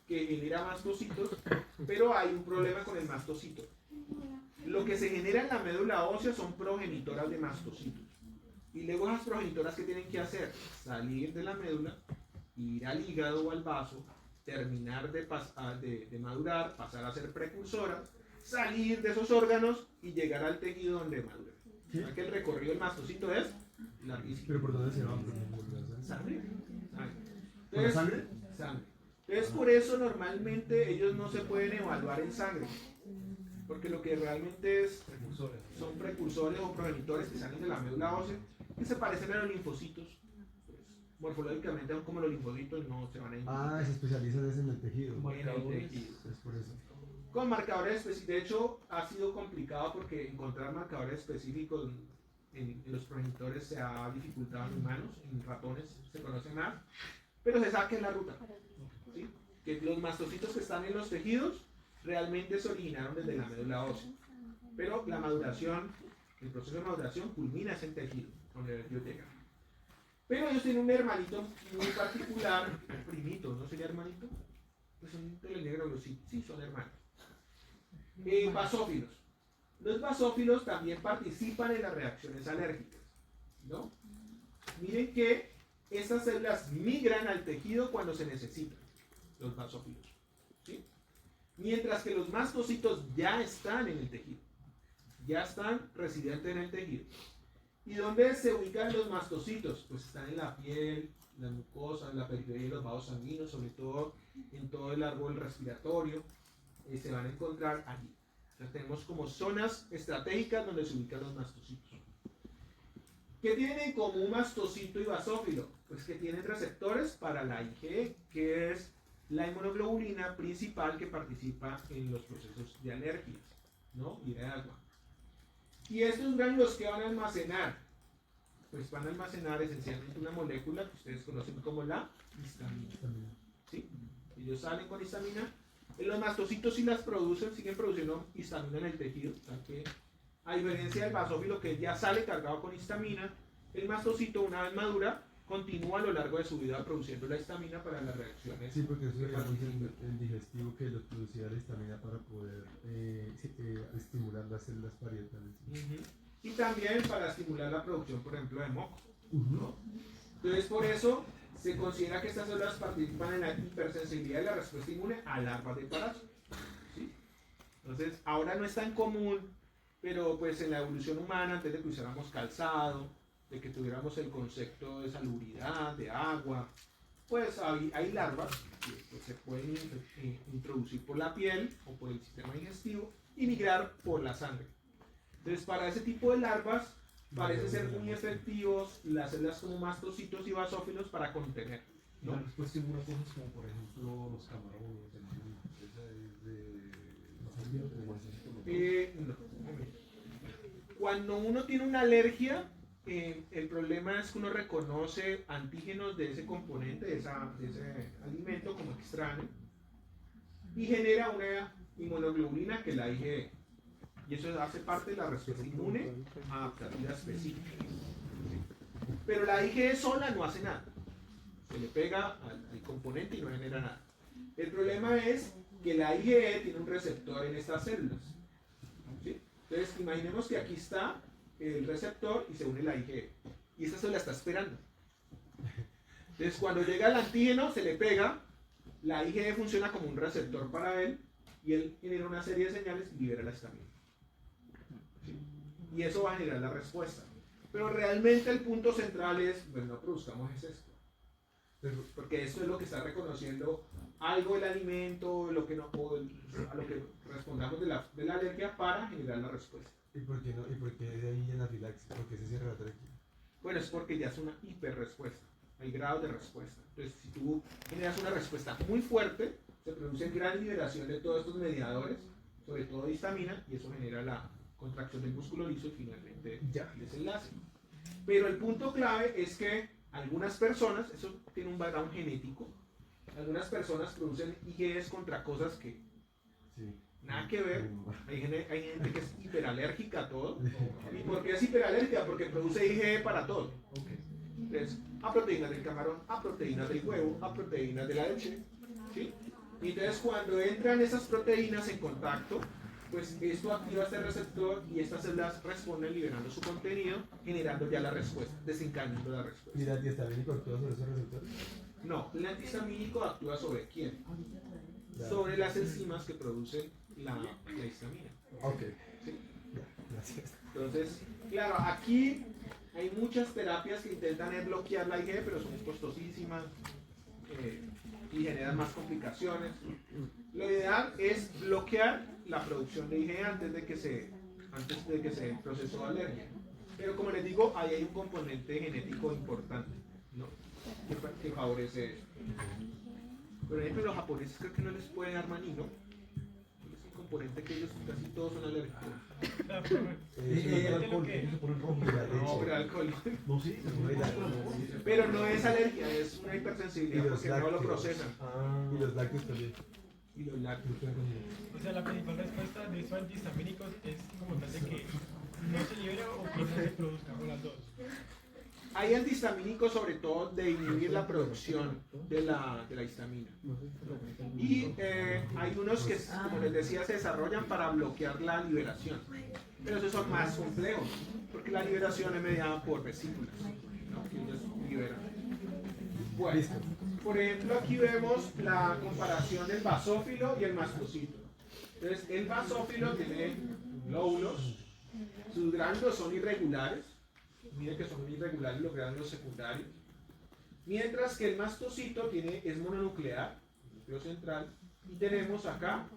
que genera mastocitos, pero hay un problema con el mastocito. Lo que se genera en la médula ósea son progenitoras de mastocitos. Y luego esas progenitoras, ¿qué tienen que hacer? Salir de la médula, ir al hígado o al vaso, terminar de madurar, pasar a ser precursoras, salir de esos órganos y llegar al tejido donde madura. ¿Sí? Que el recorrido del mastocito es larguísimo. ¿Pero por dónde se va? Sangre. ¿Por la sangre? Sangre. Entonces, por eso normalmente ellos no se pueden evaluar en sangre. porque lo que realmente es Precursores. son precursores o progenitores que salen de la médula ósea que se parecen a los linfocitos. Pues, morfológicamente son como los linfocitos, no se van a identificar. Se especializan es en el tejido. En el tejido. Es por eso. Con marcadores específicos, de hecho ha sido complicado porque encontrar marcadores específicos en los progenitores se ha dificultado en humanos, en ratones se conoce más, pero se sabe que es la ruta, ¿sí? Que los mastocitos que están en los tejidos realmente se originaron desde la médula ósea, pero la maduración, el proceso de maduración culmina en el tejido, donde ellos llegan. Pero ellos tienen un hermanito muy particular, un primito, ¿no sería hermanito? Pues son telenegros, sí, son hermanos. Basófilos. Los basófilos también participan en las reacciones alérgicas, ¿no? Miren que estas células migran al tejido cuando se necesitan, los basófilos, ¿sí? Mientras que los mastocitos ya están en el tejido, ya están residentes en el tejido. ¿Y dónde se ubican los mastocitos? Pues están en la piel, en la mucosa, en la periferia de los vasos sanguíneos, sobre todo en todo el árbol respiratorio, se van a encontrar allí. Entonces tenemos como zonas estratégicas donde se ubican los mastocitos. ¿Qué tienen en común mastocito y basófilo? Pues que tienen receptores para la IgE, que es la inmunoglobulina principal que participa en los procesos de alergias, ¿no? Y de agua. ¿Y estos granulos qué van a almacenar? Pues van a almacenar esencialmente una molécula que ustedes conocen como la histamina. ¿Sí? Ellos salen con histamina. Los mastocitos sí las producen, siguen produciendo histamina en el tejido. O sea que, a diferencia del basófilo que ya sale cargado con histamina, el mastocito una vez madura continúa a lo largo de su vida produciendo la histamina para las reacciones. Sí, porque eso era el digestivo que lo producía la histamina para poder estimular las células parietales. Y también para estimular la producción, por ejemplo, de moco, ¿no? Entonces, por eso se considera que estas células participan en la hipersensibilidad de la respuesta inmune a larvas de parásitos, ¿sí? Entonces, ahora no es tan común, pero pues en la evolución humana, antes de que usáramos calzado, de que tuviéramos el concepto de salubridad, de agua, pues hay larvas que pues, se pueden introducir por la piel o por el sistema digestivo y migrar por la sangre. Entonces, para ese tipo de larvas parece ser muy efectivos las células como mastocitos y basófilos para contener, ¿no? La respuesta inmune a cosas como por ejemplo los camarones, esa es de No. Cuando uno tiene una alergia, el problema es que uno reconoce antígenos de ese componente, de ese alimento como extraño, y genera una inmunoglobulina que es la IgE. Y eso hace parte de la respuesta inmune adaptativa específica. Pero la IgE sola no hace nada. Se le pega al componente y no genera nada. El problema es que la IgE tiene un receptor en estas células, ¿sí? Entonces, imaginemos que aquí está el receptor y se une la IgE. Y esta célula está esperando. Entonces, cuando llega el antígeno, se le pega, la IgE funciona como un receptor para él y él genera una serie de señales y libera la histamina. ¿Sí? Y eso va a generar la respuesta. Pero realmente el punto central es, pues no produzcamos esto. Porque esto es lo que está reconociendo algo del alimento, lo que no, a lo que respondamos de la alergia para generar la respuesta. ¿Y por qué no? ¿Y por qué de ahí anafilaxis? ¿Por qué se cierra la tráquea? Bueno, es porque ya es una hiperrespuesta. Hay grados de respuesta. Entonces, si tú generas una respuesta muy fuerte, se produce gran liberación de todos estos mediadores, sobre todo de histamina, y eso genera la contracción del músculo liso y finalmente el desenlace. Pero el punto clave es que algunas personas, eso tiene un background genético, algunas personas producen IgEs contra cosas que nada que ver. Hay gente que es hiperalérgica a todo. ¿Y por qué es hiperalérgica? Porque produce IgE para todo. Entonces, a proteínas del camarón, a proteínas del huevo, a proteínas de la leche, ¿sí? Y entonces cuando entran esas proteínas en contacto, pues esto activa este receptor y estas células responden liberando su contenido, generando ya la respuesta, desencadenando la respuesta. ¿Y el antihistamínico actúa sobre esos receptores? No, el antihistamínico actúa sobre quién? Sobre las enzimas que producen la histamina. Ok. ¿Sí? Gracias. Entonces, claro, aquí hay muchas terapias que intentan bloquear la IgE, pero son costosísimas. y generan más complicaciones. Lo ideal es bloquear la producción de IgE antes de que se procesó alergia. Pero como les digo, ahí hay un componente genético importante, ¿no? que favorece eso. Por ejemplo, los japoneses creo que no les puede dar maní, ¿no? Es un componente que ellos casi todos son alérgicos. El alcohol, ellos se ponen rojo y la leche. No, pero alcohol. No, sí, se pone la leche. Pero no es alergia, es una hipersensibilidad Y los porque no lo lácteos. procesan. Y los lácteos también. Y los lácteos. O sea, la principal respuesta de esos antihistamínicos es como tal de que no se libere o que no se produzca, o las dos. Hay antihistamínicos sobre todo de inhibir la producción de la histamina. Y hay unos que, como les decía, se desarrollan para bloquear la liberación. Pero esos son más complejos, porque la liberación es mediada por vesículas, ¿no? Que ellos liberan. Bueno, por ejemplo, aquí vemos la comparación del basófilo y el mastocito. Entonces, el basófilo tiene lóbulos, sus gránulos son irregulares. Miren que son irregulares los gránulos secundarios. Mientras que el mastocito es mononuclear, núcleo central, y tenemos acá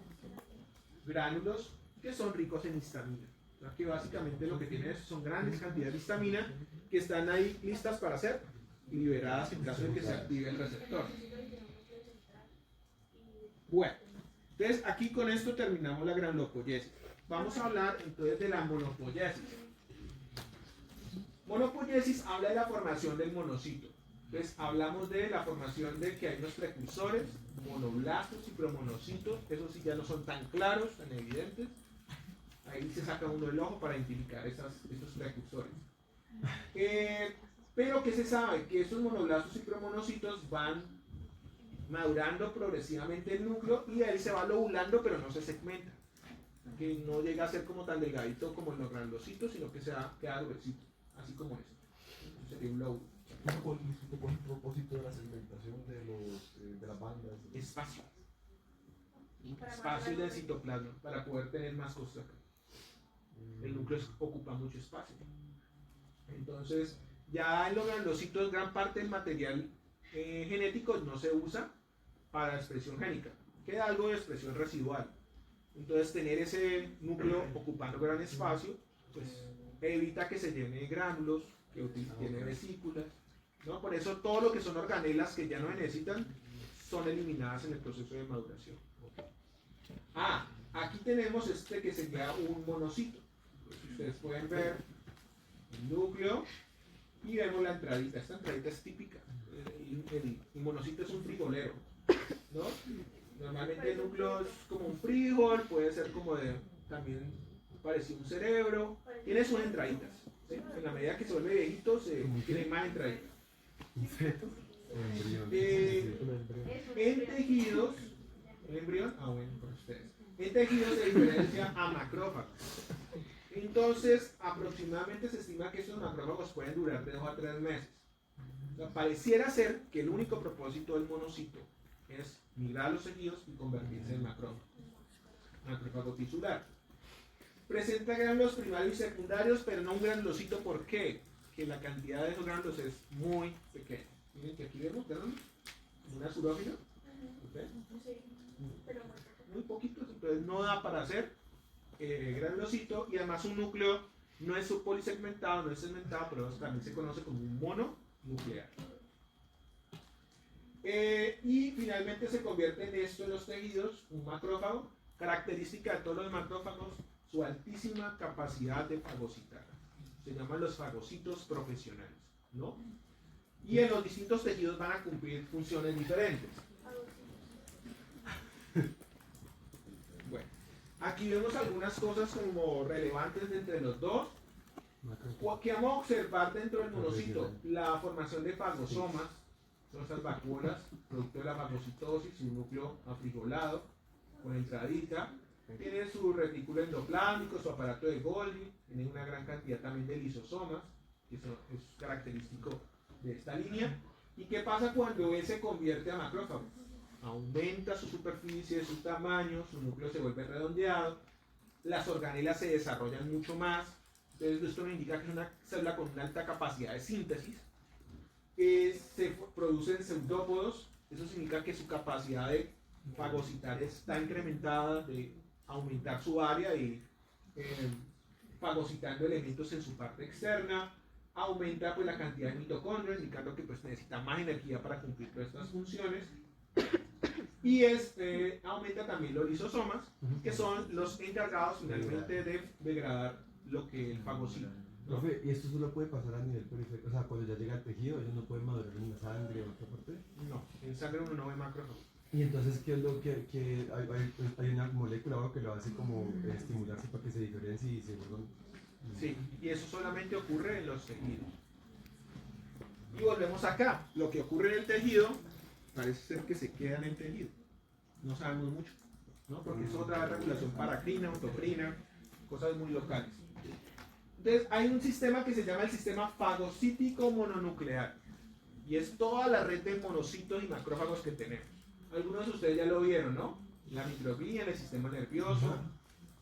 gránulos que son ricos en histamina. O sea, que básicamente lo que tiene son grandes cantidades de histamina que están ahí listas para ser liberadas en caso de que se active el receptor. Bueno, entonces aquí con esto terminamos la granulopoyesis. Vamos a hablar entonces de la monopoyesis. Monopoyesis habla de la formación del monocito. Entonces hablamos de la formación de que hay unos precursores, monoblastos y promonocitos. Esos sí ya no son tan claros, tan evidentes. Ahí se saca uno el ojo para identificar esos precursores. Pero ¿qué se sabe? Que estos monoblastos y promonocitos van madurando progresivamente el núcleo y él se va lobulando pero no se segmenta. Que no llega a ser como tan delgadito como en los granulocitos, sino que queda gruesito. Así como esto. Sería un lóbulo. ¿Cuál es el propósito de la segmentación de las bandas? Espacio. Espacio del citoplasma para poder tener más cosas acá. El núcleo ocupa mucho espacio. Entonces, ya en los granulocitos, gran parte del material genético no se usa para expresión génica. Queda algo de expresión residual. Entonces, tener ese núcleo ocupando gran espacio, pues evita que se llene de gránulos, que tiene vesículas, ¿no? Por eso todo lo que son organelas que ya no se necesitan son eliminadas en el proceso de maduración. Aquí tenemos que sería un monocito. Ustedes pueden ver el núcleo y vemos la entradita. Esta entradita es típica. El monocito es un frijolero, ¿no? Normalmente el núcleo es como un frijol, puede ser como también parecido a un cerebro. Tiene sus entraditas. ¿Sí? En la medida que se vuelve viejito, tiene más entraditas. ¿Un feto? En tejidos, el embrión, bueno, por ustedes. En tejidos se diferencia a macrófagos. Entonces, aproximadamente se estima que estos macrófagos pueden durar de 2 a 3 meses. O sea, pareciera ser que el único propósito del monocito es migrar a los tejidos y convertirse en macrófago tisular. Presenta gránulos primarios y secundarios, pero no un granulocito. ¿Por qué? Que la cantidad de esos gránulos es muy pequeña. Miren que aquí vemos gránulos, una surófila. ¿Okay? Muy poquitos, entonces no da para hacer granulocito, y además un núcleo no es polisegmentado, no es segmentado, pero también se conoce como un mononuclear. Y finalmente se convierte en esto en los tejidos, un macrófago. Característica de todos los macrófagos, su altísima capacidad de fagocitar. Se llaman los fagocitos profesionales, ¿no? Y en los distintos tejidos van a cumplir funciones diferentes. Bueno, aquí vemos algunas cosas como relevantes entre los dos. ¿Qué vamos a observar dentro del monocito? La formación de fagosomas, son esas vacuolas, producto de la fagocitosis, su núcleo afrijolado, con entradita. Tiene su retículo endoplásmico, su aparato de Golgi, tiene una gran cantidad también de lisosomas, que es característico de esta línea. ¿Y qué pasa cuando él se convierte a macrófago? Aumenta su superficie, su tamaño, su núcleo se vuelve redondeado, las organelas se desarrollan mucho más. Entonces esto nos indica que es una célula con una alta capacidad de síntesis. Se producen pseudópodos Eso significa que su capacidad de fagocitar está incrementada, de aumentar su área y fagocitando elementos en su parte externa, aumenta pues la cantidad de mitocondrias, indicando que pues necesita más energía para cumplir todas estas funciones. Y aumenta también los lisosomas, que son los encargados finalmente de degradar lo que el fagocita. ¿no? Profe, ¿y esto solo puede pasar a nivel periférico? O sea, cuando ya llega al tejido, ellos no pueden madurar en la sangre o en otra parte. No, en sangre uno no ve macrófagos. Y entonces, ¿qué es lo que hay una molécula o algo que lo hace como estimularse para que se diferencie y se vuelvan? Sí, y eso solamente ocurre en los tejidos. Y volvemos acá. Lo que ocurre en el tejido parece ser que se queda en el tejido. No sabemos mucho, ¿no? Porque es otra regulación paracrina, autocrina, cosas muy locales. Entonces, hay un sistema que se llama el sistema fagocítico mononuclear. Y es toda la red de monocitos y macrófagos que tenemos. Algunos de ustedes ya lo vieron, ¿no? La microglia, el sistema nervioso,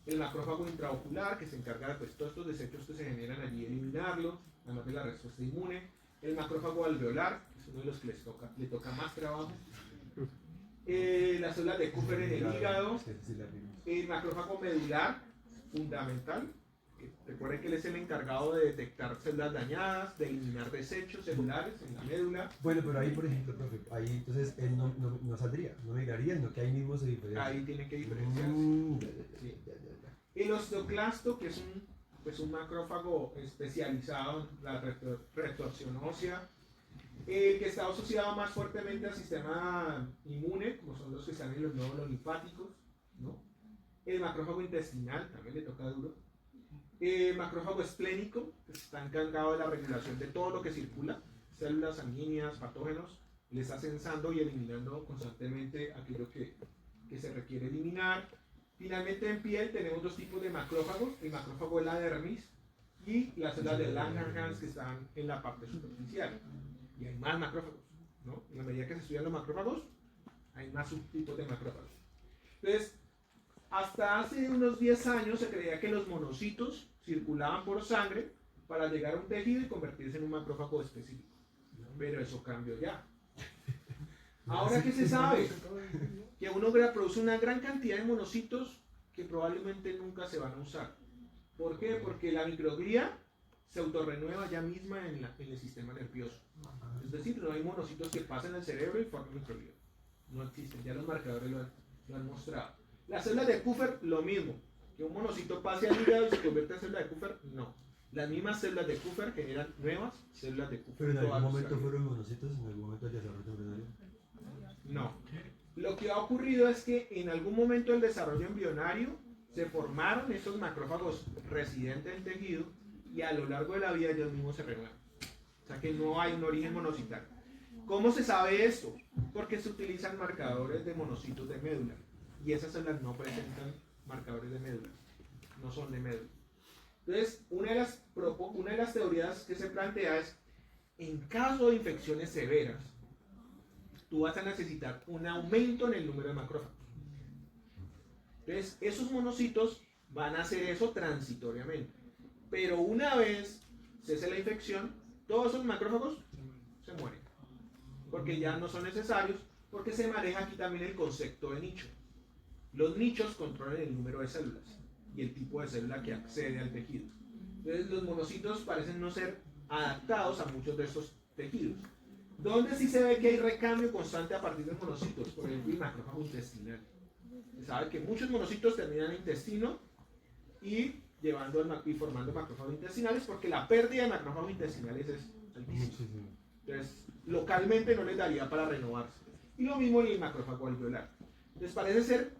el macrófago intraocular, que se encarga de pues, todos estos desechos que se generan allí, eliminarlos, además de la respuesta inmune. El macrófago alveolar, que es uno de los que le toca más trabajo. Las células de Kupfer en el hígado. El macrófago medular, fundamental. Recuerden que él es el encargado de detectar células dañadas, de eliminar desechos celulares en la médula. Bueno, pero ahí, por ejemplo, profe, ahí entonces él no saldría, no migraría, no que ahí mismo se diferencia. Ahí tiene que diferenciarse. Sí. El osteoclasto, que es un macrófago especializado en la retorsión ósea, que está asociado más fuertemente al sistema inmune, como son los que están en los nódulos linfáticos, ¿no? El macrófago intestinal también le toca duro. Macrófago esplénico, que está encargado de la regulación de todo lo que circula, células sanguíneas, patógenos, le está censando y eliminando constantemente aquello que se requiere eliminar. Finalmente en piel tenemos dos tipos de macrófagos, el macrófago de la dermis y las células de Langerhans que están en la parte superficial. Y hay más macrófagos, ¿no? En la medida que se estudian los macrófagos, hay más subtipos de macrófagos. Entonces, hasta hace unos 10 años se creía que los monocitos circulaban por sangre para llegar a un tejido y convertirse en un macrófago específico. Pero eso cambió ya. Ahora que se sabe que uno produce una gran cantidad de monocitos que probablemente nunca se van a usar. ¿Por qué? Porque la microglia se autorrenueva ya misma en el sistema nervioso. Es decir, no hay monocitos que pasen al cerebro y formen microglia. No existen, ya los marcadores lo han mostrado. Las células de Kupfer, lo mismo. Que un monocito pase al hígado y se convierta en célula de Kupfer, no. Las mismas células de Kupfer generan nuevas células de Kupfer. Pero en algún momento fueron monocitos, en algún momento del desarrollo embrionario. No. Lo que ha ocurrido es que en algún momento del desarrollo embrionario se formaron esos macrófagos residentes del tejido y a lo largo de la vida ellos mismos se renuevan. O sea que no hay un origen monocital. ¿Cómo se sabe esto? Porque se utilizan marcadores de monocitos de médula. Y esas células no presentan marcadores de médula, no son de médula. Entonces, una de las teorías que se plantea es, en caso de infecciones severas, tú vas a necesitar un aumento en el número de macrófagos. Entonces, esos monocitos van a hacer eso transitoriamente. Pero una vez cese la infección, todos esos macrófagos se mueren. Porque ya no son necesarios, porque se maneja aquí también el concepto de nicho. Los nichos controlan el número de células y el tipo de célula que accede al tejido. Entonces los monocitos parecen no ser adaptados a muchos de estos tejidos. ¿Dónde sí se ve que hay recambio constante a partir de monocitos? Por ejemplo, el macrófago intestinal. Se sabe que muchos monocitos terminan en intestino y formando macrófagos intestinales porque la pérdida de macrófagos intestinales es altísima. Entonces, localmente no les daría para renovarse. Y lo mismo en el macrófago alveolar. Entonces parece ser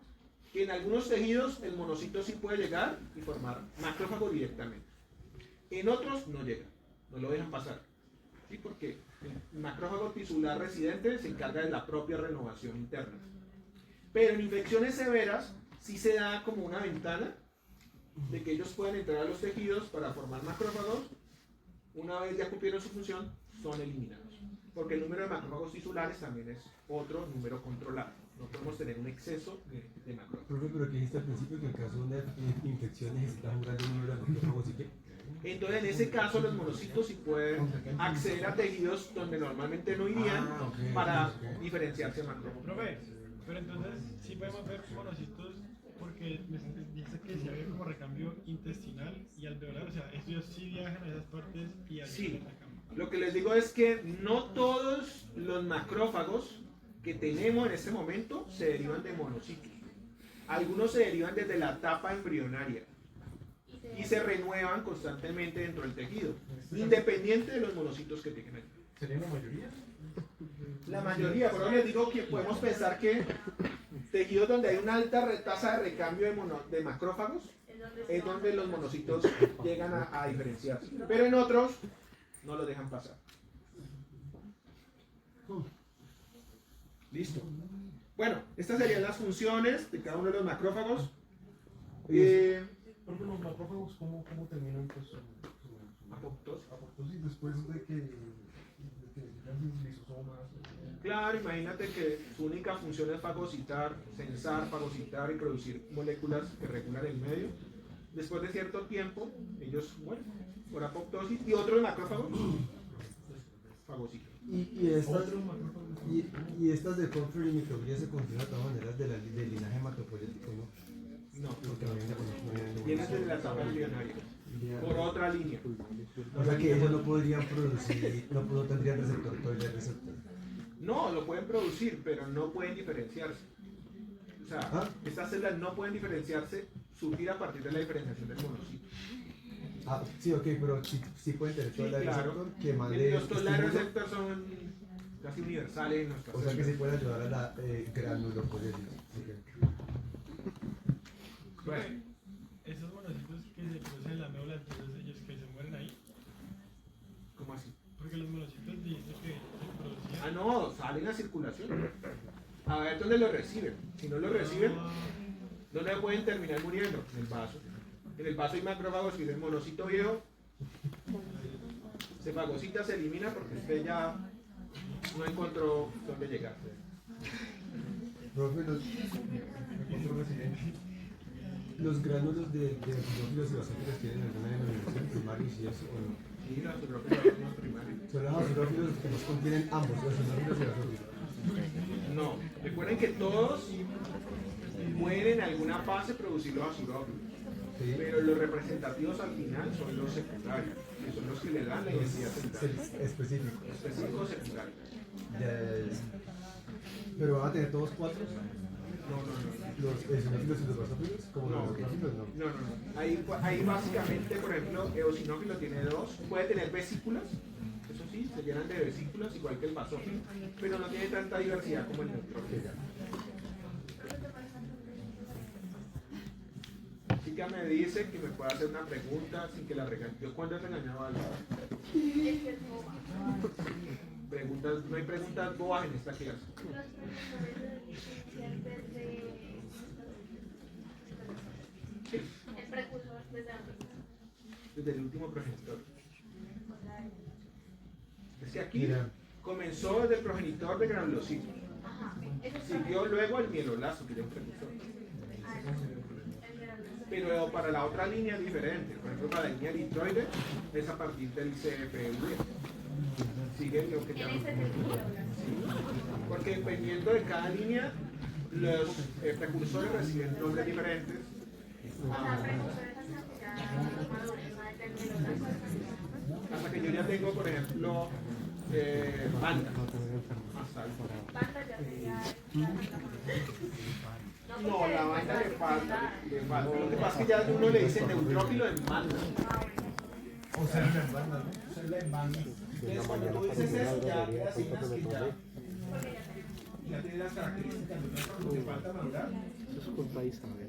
que en algunos tejidos el monocito sí puede llegar y formar macrófago directamente. En otros no llega, no lo dejan pasar. ¿Sí? Porque el macrófago tisular residente se encarga de la propia renovación interna. Pero en infecciones severas sí se da como una ventana de que ellos pueden entrar a los tejidos para formar macrófagos. Una vez ya cumplieron su función, son eliminados. Porque el número de macrófagos tisulares también es otro número controlado. No podemos tener un exceso de macrófagos. Profe, pero que dijiste al principio que en caso de una infección necesitas un gran número de macrófagos y qué. Entonces, en ese caso, los monocitos sí pueden acceder a tejidos donde normalmente no irían para diferenciarse macrófagos. Profe, pero entonces sí podemos ver monocitos porque dice que se ve como recambio intestinal y alveolar, o sea, ellos sí viajan a esas partes y ahí Sí. se recambio. Lo que les digo es que no todos los macrófagos que tenemos en este momento se derivan de monocitos. Algunos se derivan desde la etapa embrionaria y se renuevan constantemente dentro del tejido, independiente de los monocitos que tengan ahí. ¿Sería la mayoría? La mayoría, pero les digo que podemos pensar que tejidos donde hay una alta tasa de recambio de macrófagos es donde los monocitos llegan a diferenciarse. Pero en otros no lo dejan pasar. Listo. Bueno, estas serían las funciones de cada uno de los macrófagos. Porque los macrófagos, ¿cómo terminan pues, su Apoptosis. apoptosis después de que llegan sus lisosomas? Claro, imagínate que su única función es fagocitar, censar, fagocitar y producir moléculas que regulan el medio. Después de cierto tiempo, ellos mueren por apoptosis y otros macrófagos fagocitan. Y estas de Comfort y microglia se consideran de todas maneras del linaje hematopoyético, ¿no? No, Porque no vienen de vienen desde la etapa embrionaria, por otra línea. O sea que ellos no podrían producir, no tendrían receptor, todavía receptor. No, lo pueden producir, pero no pueden diferenciarse. O sea, estas células no pueden diferenciarse, surgir a partir de la diferenciación del monocito. Ah, sí, ok, pero sí pueden tener todo Sí, el claro. receptor que mande Los estímulo. receptores son casi universales en nuestras O sea que células. sí puede ayudar a la granulopoyesis. Okay. Bueno, Esos monocitos que se producen en la médula, entonces ellos que se mueren ahí, ¿cómo así? porque los monocitos dice que se producían. Ah, no, salen a circulación. A ver dónde lo reciben. Si no lo reciben, ¿dónde pueden terminar muriendo? En el vaso. En el vaso hay macrófagos que dicen monocito viejo. Se fagocita, se elimina porque usted ya no encontró dónde llegar. Profe, los gránulos de basófilos y basófilos tienen alguna denominación primaria y eso o no. Sí, los neurófilos son los primarios. Son los basófilos los que nos contienen ambos, los basófilos y basófilos. No, recuerden que todos pueden en alguna fase producir los azurófilos. Sí. Pero los representativos al final son los secundarios, que son los que le dan la identidad central. Específico. Específicos secundarios. Pero van a tener todos cuatro. No. Los eosinófilos y los basófilos, como No, los basófilos, no. No. Ahí básicamente, por ejemplo, eosinófilo tiene dos, puede tener vesículas, eso sí, se llenan de vesículas igual que el basófilo, pero no tiene tanta diversidad como el neutrófilo. Chica me dice que me puede hacer una pregunta sin que la regañe. ¿Yo cuándo he regañado a alguien? Preguntas, no hay preguntas bobas en esta clase. El precursor desde antes. Desde el último progenitor. Es que aquí Mira. comenzó desde el progenitor de granulocitos. Ajá. Eso es Siguió luego el mielolazo, que ya es un precursor. Pero para la otra línea es diferente. Por ejemplo, para la línea eritroide es a partir del CFV. Sigue lo que llaman. Porque dependiendo de cada línea, los precursores reciben nombres diferentes. Hasta que yo ya tengo, por ejemplo, banda. Hasta ahí. Banda ya sería. No, la banda le falta. Lo que pasa es que ya uno le dice neutrófilo en banda. O sea, en banda, ¿no? Célula en banda. Entonces, cuando tú dices eso, ya le asignas que ya tiene las características de lo que falta madurar. Eso es culpa de Isabel.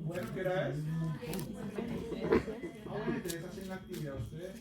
Bueno, ¿qué hora es? ¿Ustedes hacen la actividad ustedes?